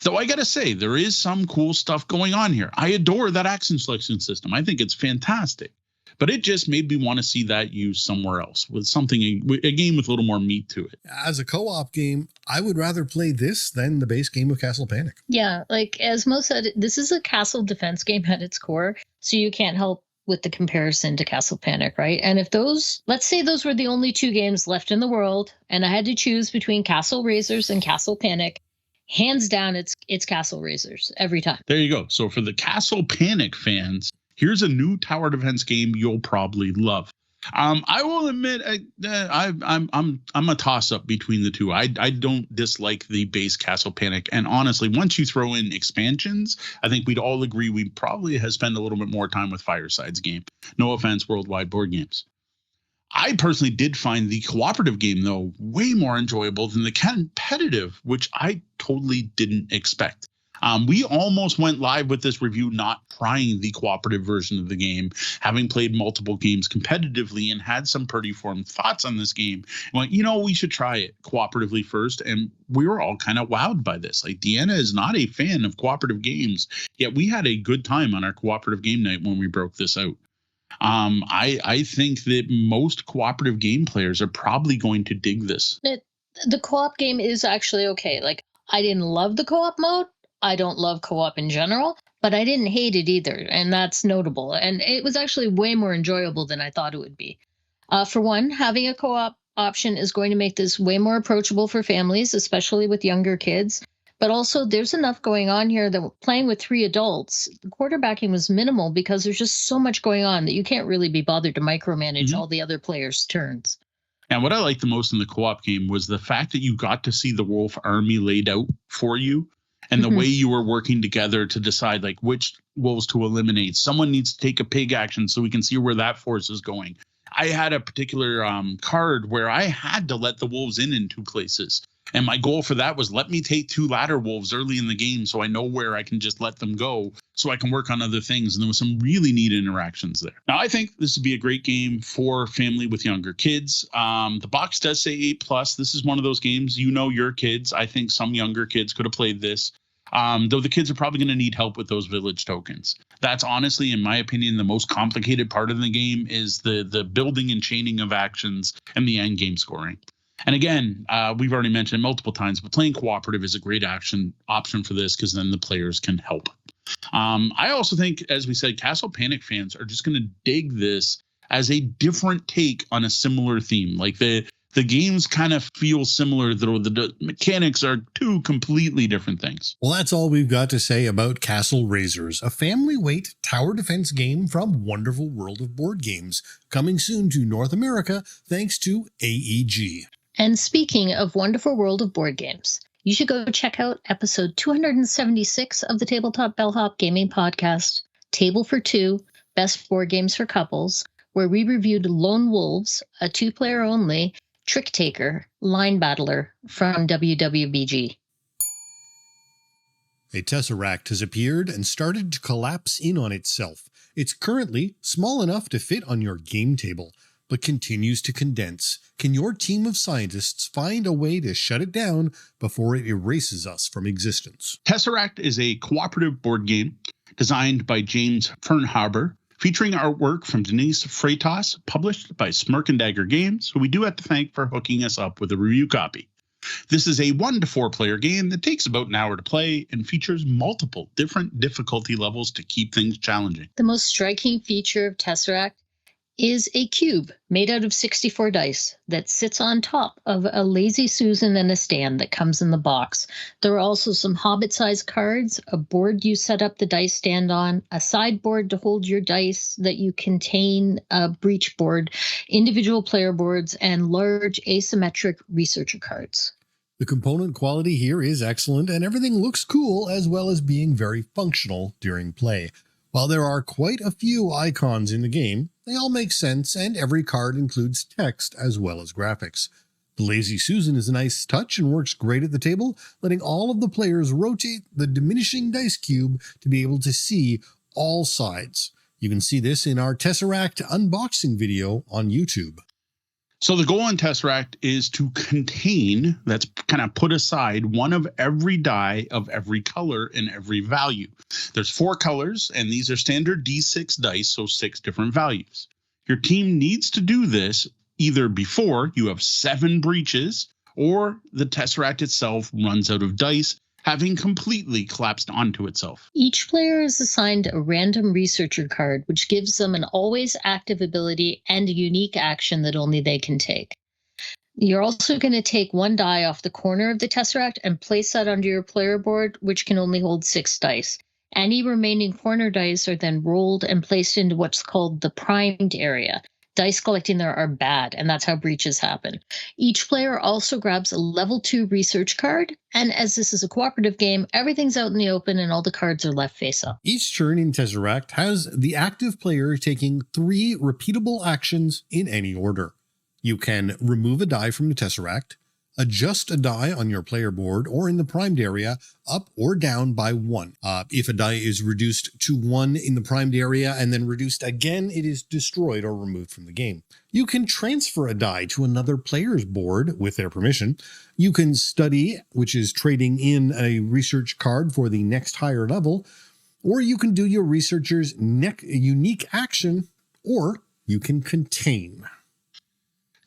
Though I got to say, there is some cool stuff going on here. I adore that action selection system. I think it's fantastic. But it just made me want to see that used somewhere else with something, a game with a little more meat to it. As a co-op game, I would rather play this than the base game of Castle Panic. Yeah, like as Mo said, this is a castle defense game at its core, so you can't help with the comparison to Castle Panic, right? And if let's say those were the only 2 games left in the world, and I had to choose between Castle Raisers and Castle Panic, hands down, it's Castle Raisers every time. There you go. So for the Castle Panic fans, here's a new tower defense game you'll probably love. I will admit, I'm a toss-up between the two. I don't dislike the base Castle Panic, and honestly, once you throw in expansions, I think we'd all agree we'd probably have spent a little bit more time with Fireside's game. No offense, Worldwide Board Games. I personally did find the cooperative game, though, way more enjoyable than the competitive, which I totally didn't expect. We almost went live with this review not trying the cooperative version of the game, having played multiple games competitively and had some pretty formed thoughts on this game. And went, we should try it cooperatively first. And we were all kind of wowed by this. Like, Deanna is not a fan of cooperative games, yet we had a good time on our cooperative game night when we broke this out. I think that most cooperative game players are probably going to dig this. The co-op game is actually okay. Like, I didn't love the co-op mode. I don't love co-op in general, but I didn't hate it either, and that's notable. And it was actually way more enjoyable than I thought it would be. For one, having a co-op option is going to make this way more approachable for families, especially with younger kids. But also, there's enough going on here that playing with 3 adults, the quarterbacking was minimal because there's just so much going on that you can't really be bothered to micromanage all the other players' turns. And what I liked the most in the co-op game was the fact that you got to see the wolf army laid out for you, and the way you were working together to decide like which wolves to eliminate. Someone needs to take a pig action so we can see where that force is going. I had a particular card where I had to let the wolves in 2 places. And my goal for that was let me take 2 ladder wolves early in the game so I know where I can just let them go so I can work on other things. And there was some really neat interactions there. Now, I think this would be a great game for family with younger kids. The box does say 8+. This is one of those games, you know, your kids. I think some younger kids could have played this. Though the kids are probably going to need help with those village tokens. That's honestly, in my opinion, the most complicated part of the game is the building and chaining of actions and the end game scoring. And again, we've already mentioned multiple times, but playing cooperative is a great option for this because then the players can help. I also think, as we said, Castle Panic fans are just going to dig this as a different take on a similar theme. Like the games kind of feel similar, though the mechanics are 2 completely different things. Well, that's all we've got to say about Castle Razors, a family-weight tower defense game from Wonderful World of Board Games, coming soon to North America thanks to AEG. And speaking of Wonderful World of Board Games, you should go check out episode 276 of the Tabletop Bellhop Gaming Podcast, Table for Two, Best Board Games for Couples, where we reviewed Lone Wolves, a 2-player only, Trick Taker, Line Battler from WWBG. A Tesseract has appeared and started to collapse in on itself. It's currently small enough to fit on your game table, but continues to condense. Can your team of scientists find a way to shut it down before it erases us from existence? Tesseract is a cooperative board game designed by James Fernhaber, featuring artwork from Denise Freitas, published by Smirk and Dagger Games, who we do have to thank for hooking us up with a review copy. This is a 1 to 4 player game that takes about an hour to play and features multiple different difficulty levels to keep things challenging. The most striking feature of Tesseract is a cube made out of 64 dice that sits on top of a Lazy Susan and a stand that comes in the box. There are also some Hobbit-sized cards, a board you set up the dice stand on, a sideboard to hold your dice that you contain, a breach board, individual player boards, and large asymmetric researcher cards. The component quality here is excellent, and everything looks cool as well as being very functional during play. While there are quite a few icons in the game, they all make sense, and every card includes text as well as graphics. The Lazy Susan is a nice touch and works great at the table, letting all of the players rotate the diminishing dice cube to be able to see all sides. You can see this in our Tesseract unboxing video on YouTube. So the goal in Tesseract is to contain, that's kind of put aside, one of every die of every color and every value. There's 4 colors, and these are standard D6 dice, so 6 different values. Your team needs to do this either before you have 7 breaches or the Tesseract itself runs out of dice, having completely collapsed onto itself. Each player is assigned a random researcher card, which gives them an always active ability and a unique action that only they can take. You're also going to take 1 die off the corner of the Tesseract and place that under your player board, which can only hold 6 dice. Any remaining corner dice are then rolled and placed into what's called the primed area. Dice collecting there are bad, and that's how breaches happen. Each player also grabs a level 2 research card, and as this is a cooperative game, everything's out in the open and all the cards are left face up. Each turn in Tesseract has the active player taking 3 repeatable actions in any order. You can remove a die from the Tesseract, adjust a die on your player board or in the primed area up or down by 1. If a die is reduced to 1 in the primed area and then reduced again, it is destroyed or removed from the game. You can transfer a die to another player's board with their permission. You can study, which is trading in a research card for the next higher level, or you can do your researcher's unique action or you can contain.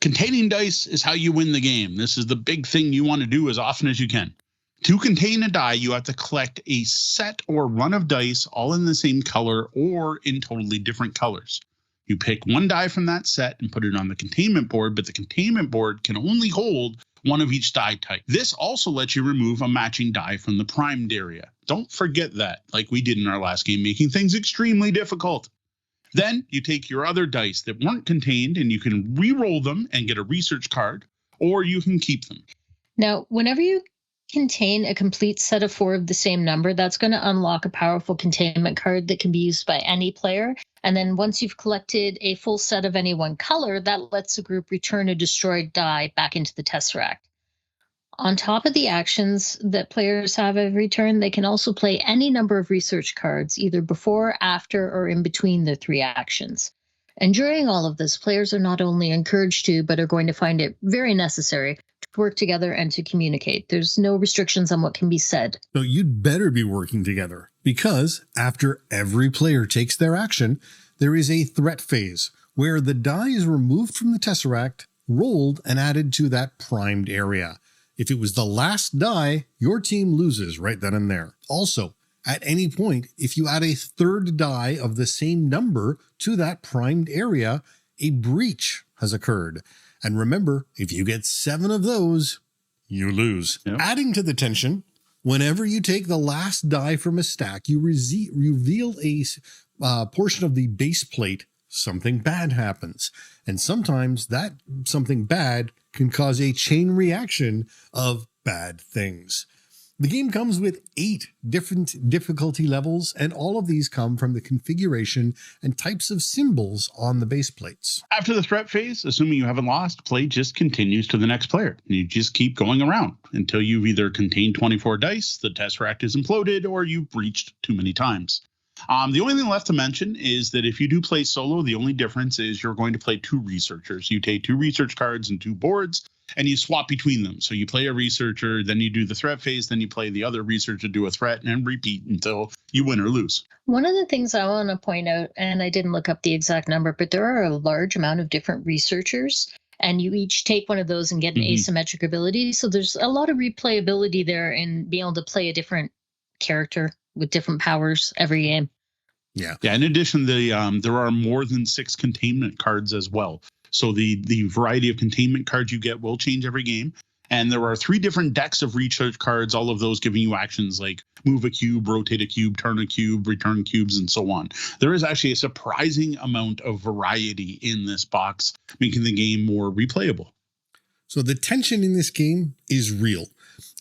Containing dice is how you win the game. This is the big thing you want to do as often as you can. To contain a die, you have to collect a set or run of dice all in the same color or in totally different colors. You pick one die from that set and put it on the containment board, but the containment board can only hold one of each die type. This also lets you remove a matching die from the primed area. Don't forget that, like we did in our last game, making things extremely difficult. Then you take your other dice that weren't contained and you can re-roll them and get a research card, or you can keep them. Now, whenever you contain a complete set of 4 of the same number, that's going to unlock a powerful containment card that can be used by any player. And then once you've collected a full set of any one color, that lets the group return a destroyed die back into the Tesseract. On top of the actions that players have every turn, they can also play any number of research cards, either before, after, or in between the 3 actions. And during all of this, players are not only encouraged to, but are going to find it very necessary to work together and to communicate. There's no restrictions on what can be said. So you'd better be working together, because after every player takes their action, there is a threat phase where the die is removed from the Tesseract, rolled, and added to that primed area. If it was the last die, your team loses right then and there. Also, at any point, if you add a third die of the same number to that primed area, a breach has occurred. And remember, if you get 7 of those, you lose. Yep. Adding to the tension, whenever you take the last die from a stack, you reveal a portion of the base plate. Something bad happens. And sometimes that something bad can cause a chain reaction of bad things. The game comes with 8 different difficulty levels, and all of these come from the configuration and types of symbols on the base plates. After the threat phase, assuming you haven't lost, play just continues to the next player. You just keep going around until you've either contained 24 dice, the Tesseract is imploded, or you've breached too many times. The only thing left to mention is that if you do play solo, the only difference is you're going to play 2 researchers. You take 2 research cards and 2 boards, and you swap between them. So you play a researcher, then you do the threat phase, then you play the other researcher, do a threat, and repeat until you win or lose. One of the things I want to point out, and I didn't look up the exact number, but there are a large amount of different researchers, and you each take one of those and get an asymmetric ability. So there's a lot of replayability there in being able to play a different character with different powers every game. Yeah. In addition, there are more than 6 containment cards as well. So the variety of containment cards you get will change every game. And there are 3 different decks of research cards, all of those giving you actions like move a cube, rotate a cube, turn a cube, return cubes, and so on. There is actually a surprising amount of variety in this box, making the game more replayable. So the tension in this game is real.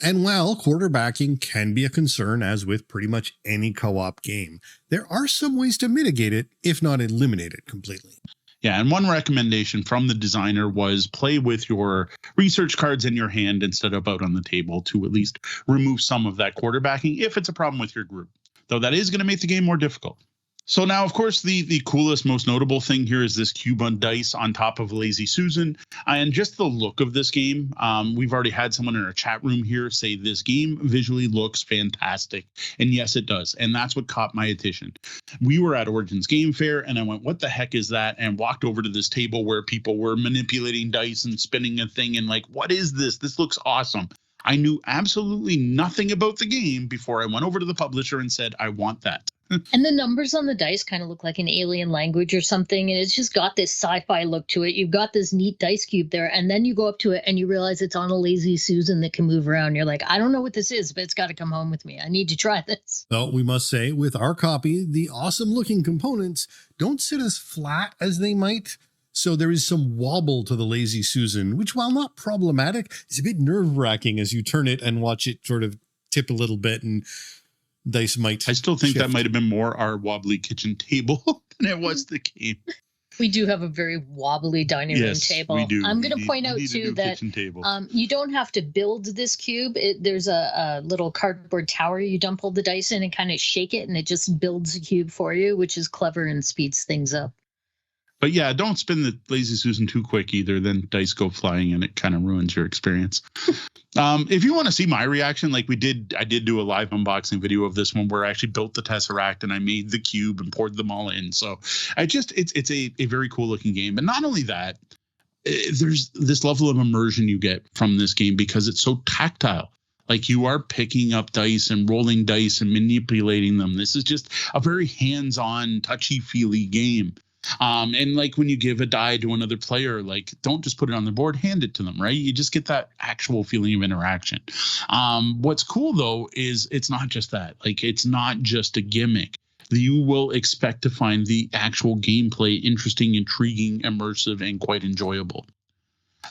And while quarterbacking can be a concern, as with pretty much any co-op game, there are some ways to mitigate it, if not eliminate it completely. Yeah, and one recommendation from the designer was play with your research cards in your hand instead of out on the table to at least remove some of that quarterbacking if it's a problem with your group. Though that is going to make the game more difficult. So now, of course, the coolest, most notable thing here is this cube on dice on top of Lazy Susan. And just the look of this game, we've already had someone in our chat room here say this game visually looks fantastic. And yes, it does. And that's what caught my attention. We were at Origins Game Fair, and I went, what the heck is that? And walked over to this table where people were manipulating dice and spinning a thing and like, what is this? This looks awesome. I knew absolutely nothing about the game before I went over to the publisher and said, I want that. And the numbers on the dice kind of look like an alien language or something. And it's just got this sci-fi look to it. You've got this neat dice cube there. And then you go up to it and you realize it's on a Lazy Susan that can move around. You're like, I don't know what this is, but it's got to come home with me. I need to try this. Well, we must say, with our copy, the awesome looking components don't sit as flat as they might. So there is some wobble to the Lazy Susan, which, while not problematic, is a bit nerve-wracking as you turn it and watch it sort of tip a little bit and dice might I still think shift. that might have been more our wobbly kitchen table than it was the game. We do have a very wobbly dining room table. We do. I'm going to point out too that you don't have to build this cube. There's a little cardboard tower you dump all the dice in and kind of shake it, and it just builds a cube for you, which is clever and speeds things up. But yeah, don't spin the Lazy Susan too quick either. Then dice go flying and it kind of ruins your experience. If you want to see my reaction, like I did do a live unboxing video of this one where I actually built the Tesseract and I made the cube and poured them all in. So it's a very cool looking game. But not only that, there's this level of immersion you get from this game because it's so tactile. Like you are picking up dice and rolling dice and manipulating them. This is just a very hands-on, touchy-feely game. And like when you give a die to another player, like don't just put it on the board, hand it to them, right? You just get that actual feeling of interaction. What's cool though is it's not just that. Like it's not just a gimmick. You will expect to find the actual gameplay interesting, intriguing, immersive, and quite enjoyable.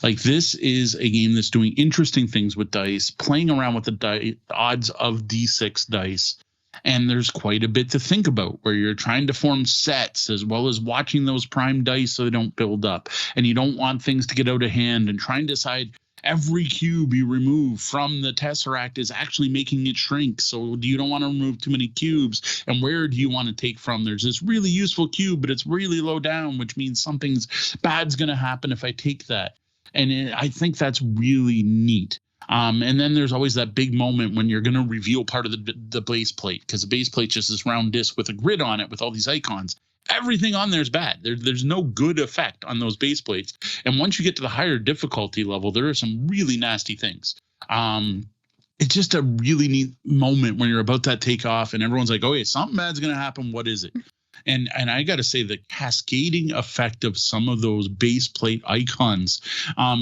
Like this is a game that's doing interesting things with dice, playing around with the odds of D6 dice. And there's quite a bit to think about where you're trying to form sets as well as watching those prime dice so they don't build up. And you don't want things to get out of hand and trying to decide every cube you remove from the Tesseract is actually making it shrink. So you don't want to remove too many cubes. And where do you want to take from? There's this really useful cube, but it's really low down, which means something's bad's going to happen if I take that. And I think that's really neat. And then there's always that big moment when you're going to reveal part of the base plate, because the base plate just this round disc with a grid on it with all these icons. Everything on there is bad. There's no good effect on those base plates. And once you get to the higher difficulty level, there are some really nasty things. It's just a really neat moment when you're about to take off and everyone's like, oh, yeah, something bad's going to happen. What is it? And I got to say the cascading effect of some of those base plate icons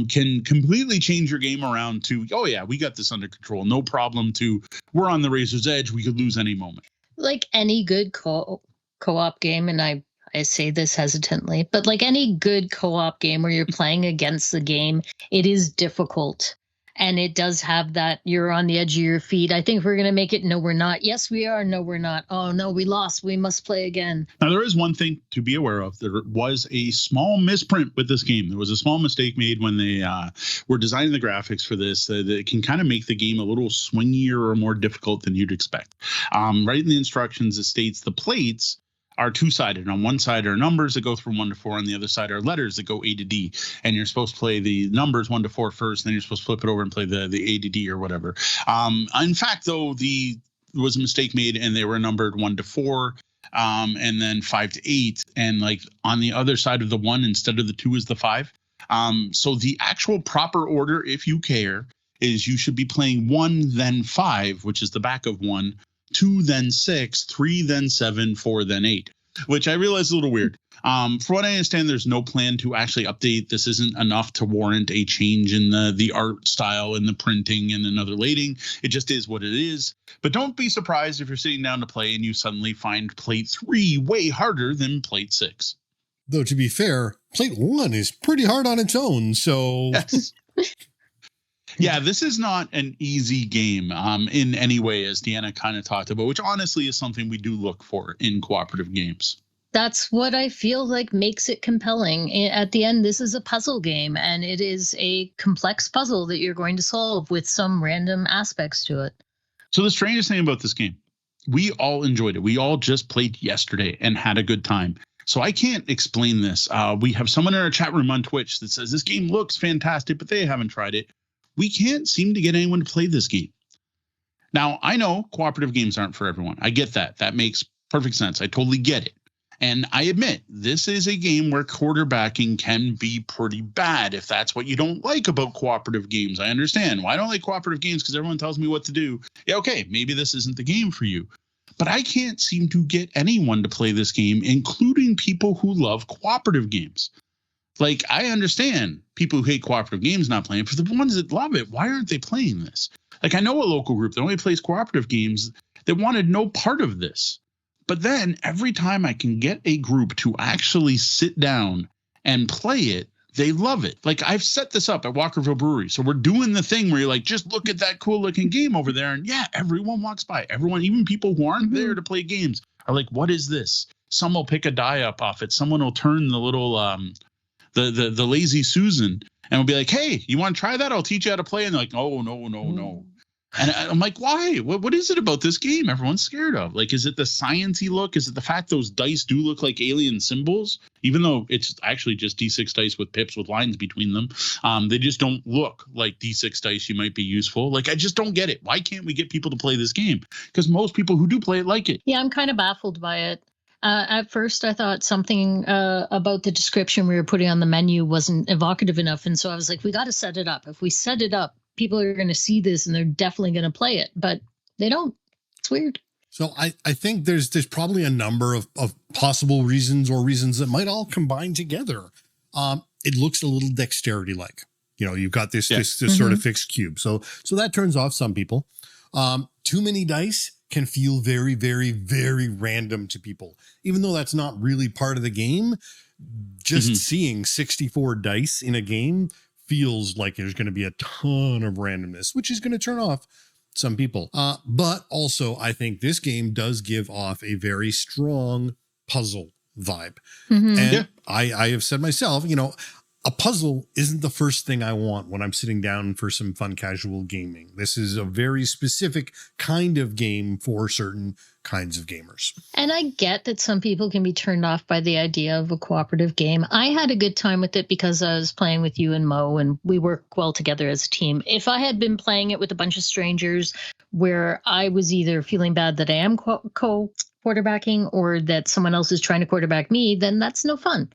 can completely change your game around to, oh, yeah, we got this under control. No problem to we're on the razor's edge. We could lose any moment. Like any good co-op game, and I say this hesitantly, but like any good co-op game where you're playing against the game, it is difficult. And it does have that you're on the edge of your feet. I think we're going to make it. No, we're not. Yes, we are. No, we're not. Oh, no, we lost. We must play again. Now, there is one thing to be aware of. There was a small misprint with this game. There was a small mistake made when they were designing the graphics for this. That it can kind of make the game a little swingier or more difficult than you'd expect. Right in the instructions, it states the plates are two-sided. On one side are numbers that go from 1 to 4. On the other side are letters that go A to D. And you're supposed to play the numbers 1 to 4 first, then you're supposed to flip it over and play the A to D or whatever. In fact, though, there was a mistake made and they were numbered 1 to 4 and then 5 to 8. And like on the other side of the 1 instead of the 2 is the 5. So the actual proper order, if you care, is you should be playing 1, then 5, which is the back of 1, 2, then 6, 3, then 7, 4, then 8, which I realize is a little weird. For what I understand, there's no plan to actually update. This isn't enough to warrant a change in the art style and the printing and another lading. It just is what it is. But don't be surprised if you're sitting down to play and you suddenly find plate 3 way harder than plate 6. Though, to be fair, plate 1 is pretty hard on its own, so... Yes. Yeah, this is not an easy game in any way, as Deanna kind of talked about, which honestly is something we do look for in cooperative games. That's what I feel like makes it compelling. At the end, this is a puzzle game, and it is a complex puzzle that you're going to solve with some random aspects to it. So the strangest thing about this game, we all enjoyed it. We all just played yesterday and had a good time. So I can't explain this. We have someone in our chat room on Twitch that says this game looks fantastic, but they haven't tried it. We can't seem to get anyone to play this game. Now, I know cooperative games aren't for everyone. I get that. That makes perfect sense. I totally get it. And I admit, this is a game where quarterbacking can be pretty bad if that's what you don't like about cooperative games. I understand. Well, I don't like cooperative games because everyone tells me what to do. Yeah, okay, maybe this isn't the game for you. But I can't seem to get anyone to play this game, including people who love cooperative games. Like, I understand people who hate cooperative games not playing. For the ones that love it, why aren't they playing this? Like, I know a local group that only plays cooperative games that wanted no part of this. But then every time I can get a group to actually sit down and play it, they love it. Like, I've set this up at Walkerville Brewery. So we're doing the thing where you're like, just look at that cool looking game over there. And yeah, everyone walks by. Everyone, even people who aren't there to play games, are like, what is this? Some will pick a die up off it. Someone will turn the little... the lazy Susan and we'll be like, hey, you want to try that? I'll teach you how to play. And they're like, oh, no. And I'm like, why? What is it about this game everyone's scared of? Like, is it the science-y look? Is it the fact those dice do look like alien symbols? Even though it's actually just D6 dice with pips with lines between them. They just don't look like D6 dice you might be useful. Like, I just don't get it. Why can't we get people to play this game? Because most people who do play it like it. Yeah, I'm kind of baffled by it. At first, I thought something about the description we were putting on the menu wasn't evocative enough. And so I was like, we got to set it up. If we set it up, people are going to see this and they're definitely going to play it, but they don't. It's weird. So I think there's probably a number of possible reasons or reasons that might all combine together. It looks a little dexterity like, you've got this sort of fixed cube. So that turns off some people. Too many dice can feel very, very, very random to people, even though that's not really part of the game. Just seeing 64 dice in a game feels like there's going to be a ton of randomness, which is going to turn off some people. But also, I think this game does give off a very strong puzzle vibe. And I have said myself, a puzzle isn't the first thing I want when I'm sitting down for some fun casual gaming. This is a very specific kind of game for certain kinds of gamers. And I get that some people can be turned off by the idea of a cooperative game. I had a good time with it because I was playing with you and Mo, and we work well together as a team. If I had been playing it with a bunch of strangers where I was either feeling bad that I am quarterbacking or that someone else is trying to quarterback me, then that's no fun.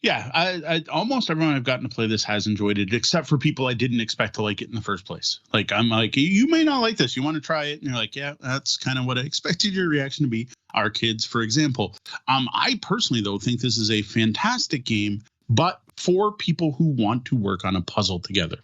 Yeah, I almost everyone I've gotten to play this has enjoyed it, except for people I didn't expect to like it in the first place. Like, I'm like, you may not like this. You want to try it? And you're like, yeah, that's kind of what I expected your reaction to be. Our kids, for example. I personally, though, think this is a fantastic game, but for people who want to work on a puzzle together.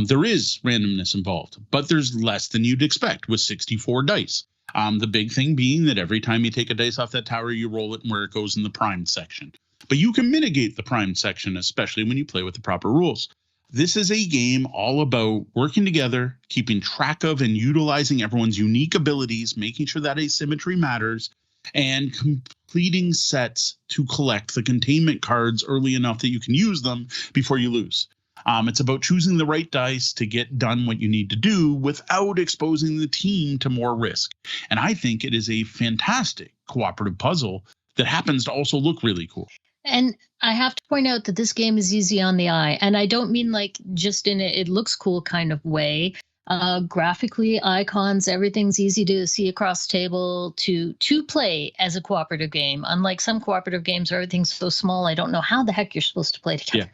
There is randomness involved, but there's less than you'd expect with 64 dice. The big thing being that every time you take a dice off that tower, you roll it where it goes in the primed section. But you can mitigate the primed section, especially when you play with the proper rules. This is a game all about working together, keeping track of and utilizing everyone's unique abilities, making sure that asymmetry matters, and completing sets to collect the containment cards early enough that you can use them before you lose. It's about choosing the right dice to get done what you need to do without exposing the team to more risk. And I think it is a fantastic cooperative puzzle that happens to also look really cool. And I have to point out that this game is easy on the eye. And I don't mean like just in it looks cool kind of way. Graphically, icons, everything's easy to see across the table to play as a cooperative game. Unlike some cooperative games where everything's so small, I don't know how the heck you're supposed to play together.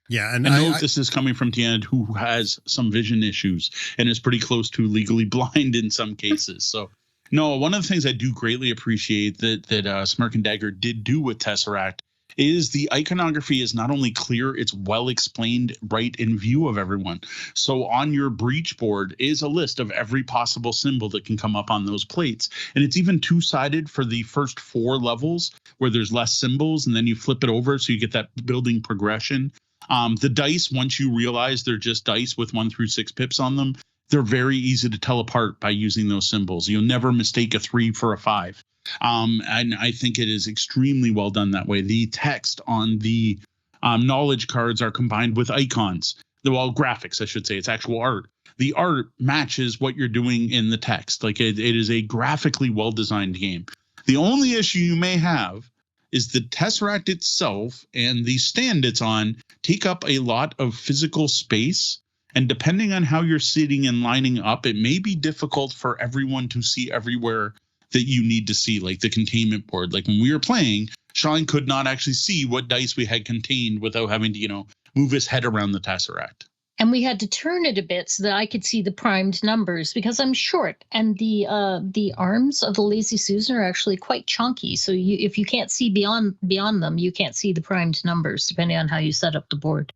Yeah, and I know this is coming from Tiana, who has some vision issues and is pretty close to legally blind in some cases. So, no, one of the things I do greatly appreciate that Smirk and Dagger did do with Tesseract is the iconography is not only clear, it's well explained right in view of everyone. So on your breach board is a list of every possible symbol that can come up on those plates. And it's even two-sided for the first 4 levels where there's less symbols, and then you flip it over so you get that building progression. The dice, once you realize they're just dice with 1 through 6 pips on them, they're very easy to tell apart by using those symbols. You'll never mistake a 3 for a 5. And I think it is extremely well done that way. The text on the knowledge cards are combined with icons. Well, graphics, I should say. It's actual art. The art matches what you're doing in the text. Like it is a graphically well-designed game. The only issue you may have is the Tesseract itself and the stand it's on take up a lot of physical space. And depending on how you're sitting and lining up, it may be difficult for everyone to see everywhere that you need to see, like the containment board. Like when we were playing, Sean could not actually see what dice we had contained without having to, move his head around the Tesseract. And we had to turn it a bit so that I could see the primed numbers because I'm short, and the arms of the Lazy Susan are actually quite chunky. So if you can't see beyond them, you can't see the primed numbers depending on how you set up the board.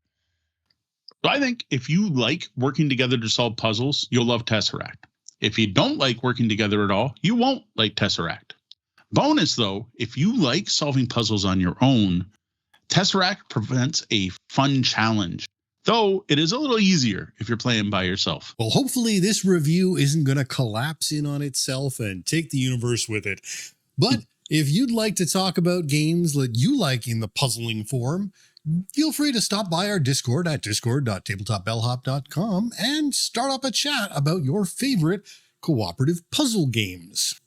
So I think if you like working together to solve puzzles, you'll love Tesseract. If you don't like working together at all, you won't like Tesseract. Bonus, though, if you like solving puzzles on your own, Tesseract presents a fun challenge, though it is a little easier if you're playing by yourself. Well, hopefully this review isn't going to collapse in on itself and take the universe with it. But if you'd like to talk about games that you like in the puzzling form, Feel free to stop by our Discord at discord.tabletopbellhop.com and start up a chat about your favorite cooperative puzzle games.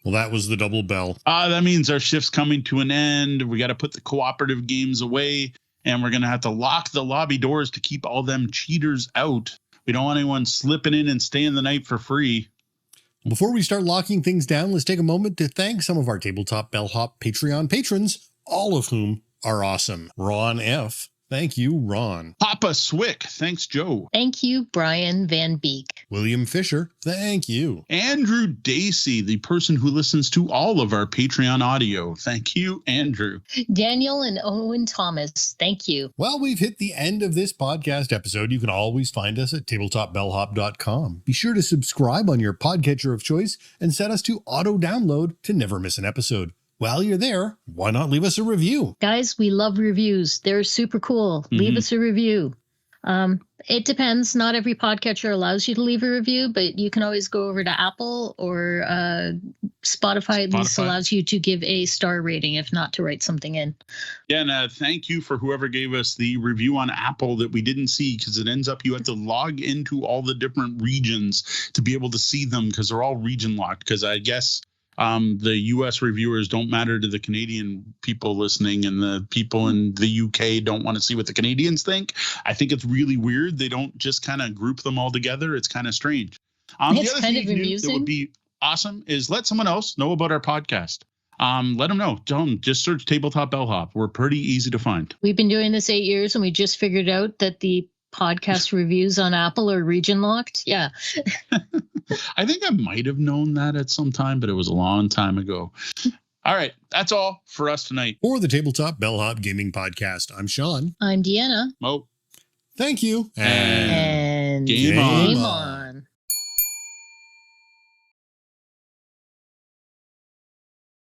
Well, that was the double bell. That means our shift's coming to an end. We got to put the cooperative games away, and we're going to have to lock the lobby doors to keep all them cheaters out. We don't want anyone slipping in and staying the night for free. Before we start locking things down, let's take a moment to thank some of our Tabletop Bellhop Patreon patrons, all of whom are awesome. Ron F. Thank you, Ron. Papa Swick. Thanks, Joe. Thank you, Brian Van Beek. William Fisher. Thank you. Andrew Dacey, the person who listens to all of our Patreon audio. Thank you, Andrew. Daniel and Owen Thomas. Thank you. Well, we've hit the end of this podcast episode. You can always find us at tabletopbellhop.com. Be sure to subscribe on your podcatcher of choice and set us to auto download to never miss an episode. While you're there, why not leave us a review? Guys, we love reviews. They're super cool. Mm-hmm. Leave us a review. It depends. Not every podcatcher allows you to leave a review, but you can always go over to Apple or Spotify. At least allows you to give a star rating, if not to write something in. Yeah, and thank you for whoever gave us the review on Apple that we didn't see, because it ends up you have to log into all the different regions to be able to see them, because they're all region locked, because I guess the U.S. reviewers don't matter to the Canadian people listening, and the people in the U.K. don't want to see what the Canadians think. I think it's really weird. They don't just kind of group them all together. It's kind of strange. It's kind of amusing. That would be awesome is let someone else know about our podcast. Let them know. Don't just search Tabletop Bellhop. We're pretty easy to find. We've been doing this 8 years, and we just figured out that the podcast reviews on Apple are region locked. Yeah. I think I might have known that at some time, but it was a long time ago. All right. That's all for us tonight. For the Tabletop Bellhop Gaming Podcast, I'm Sean. I'm Deanna. Mo. Thank you. And game on.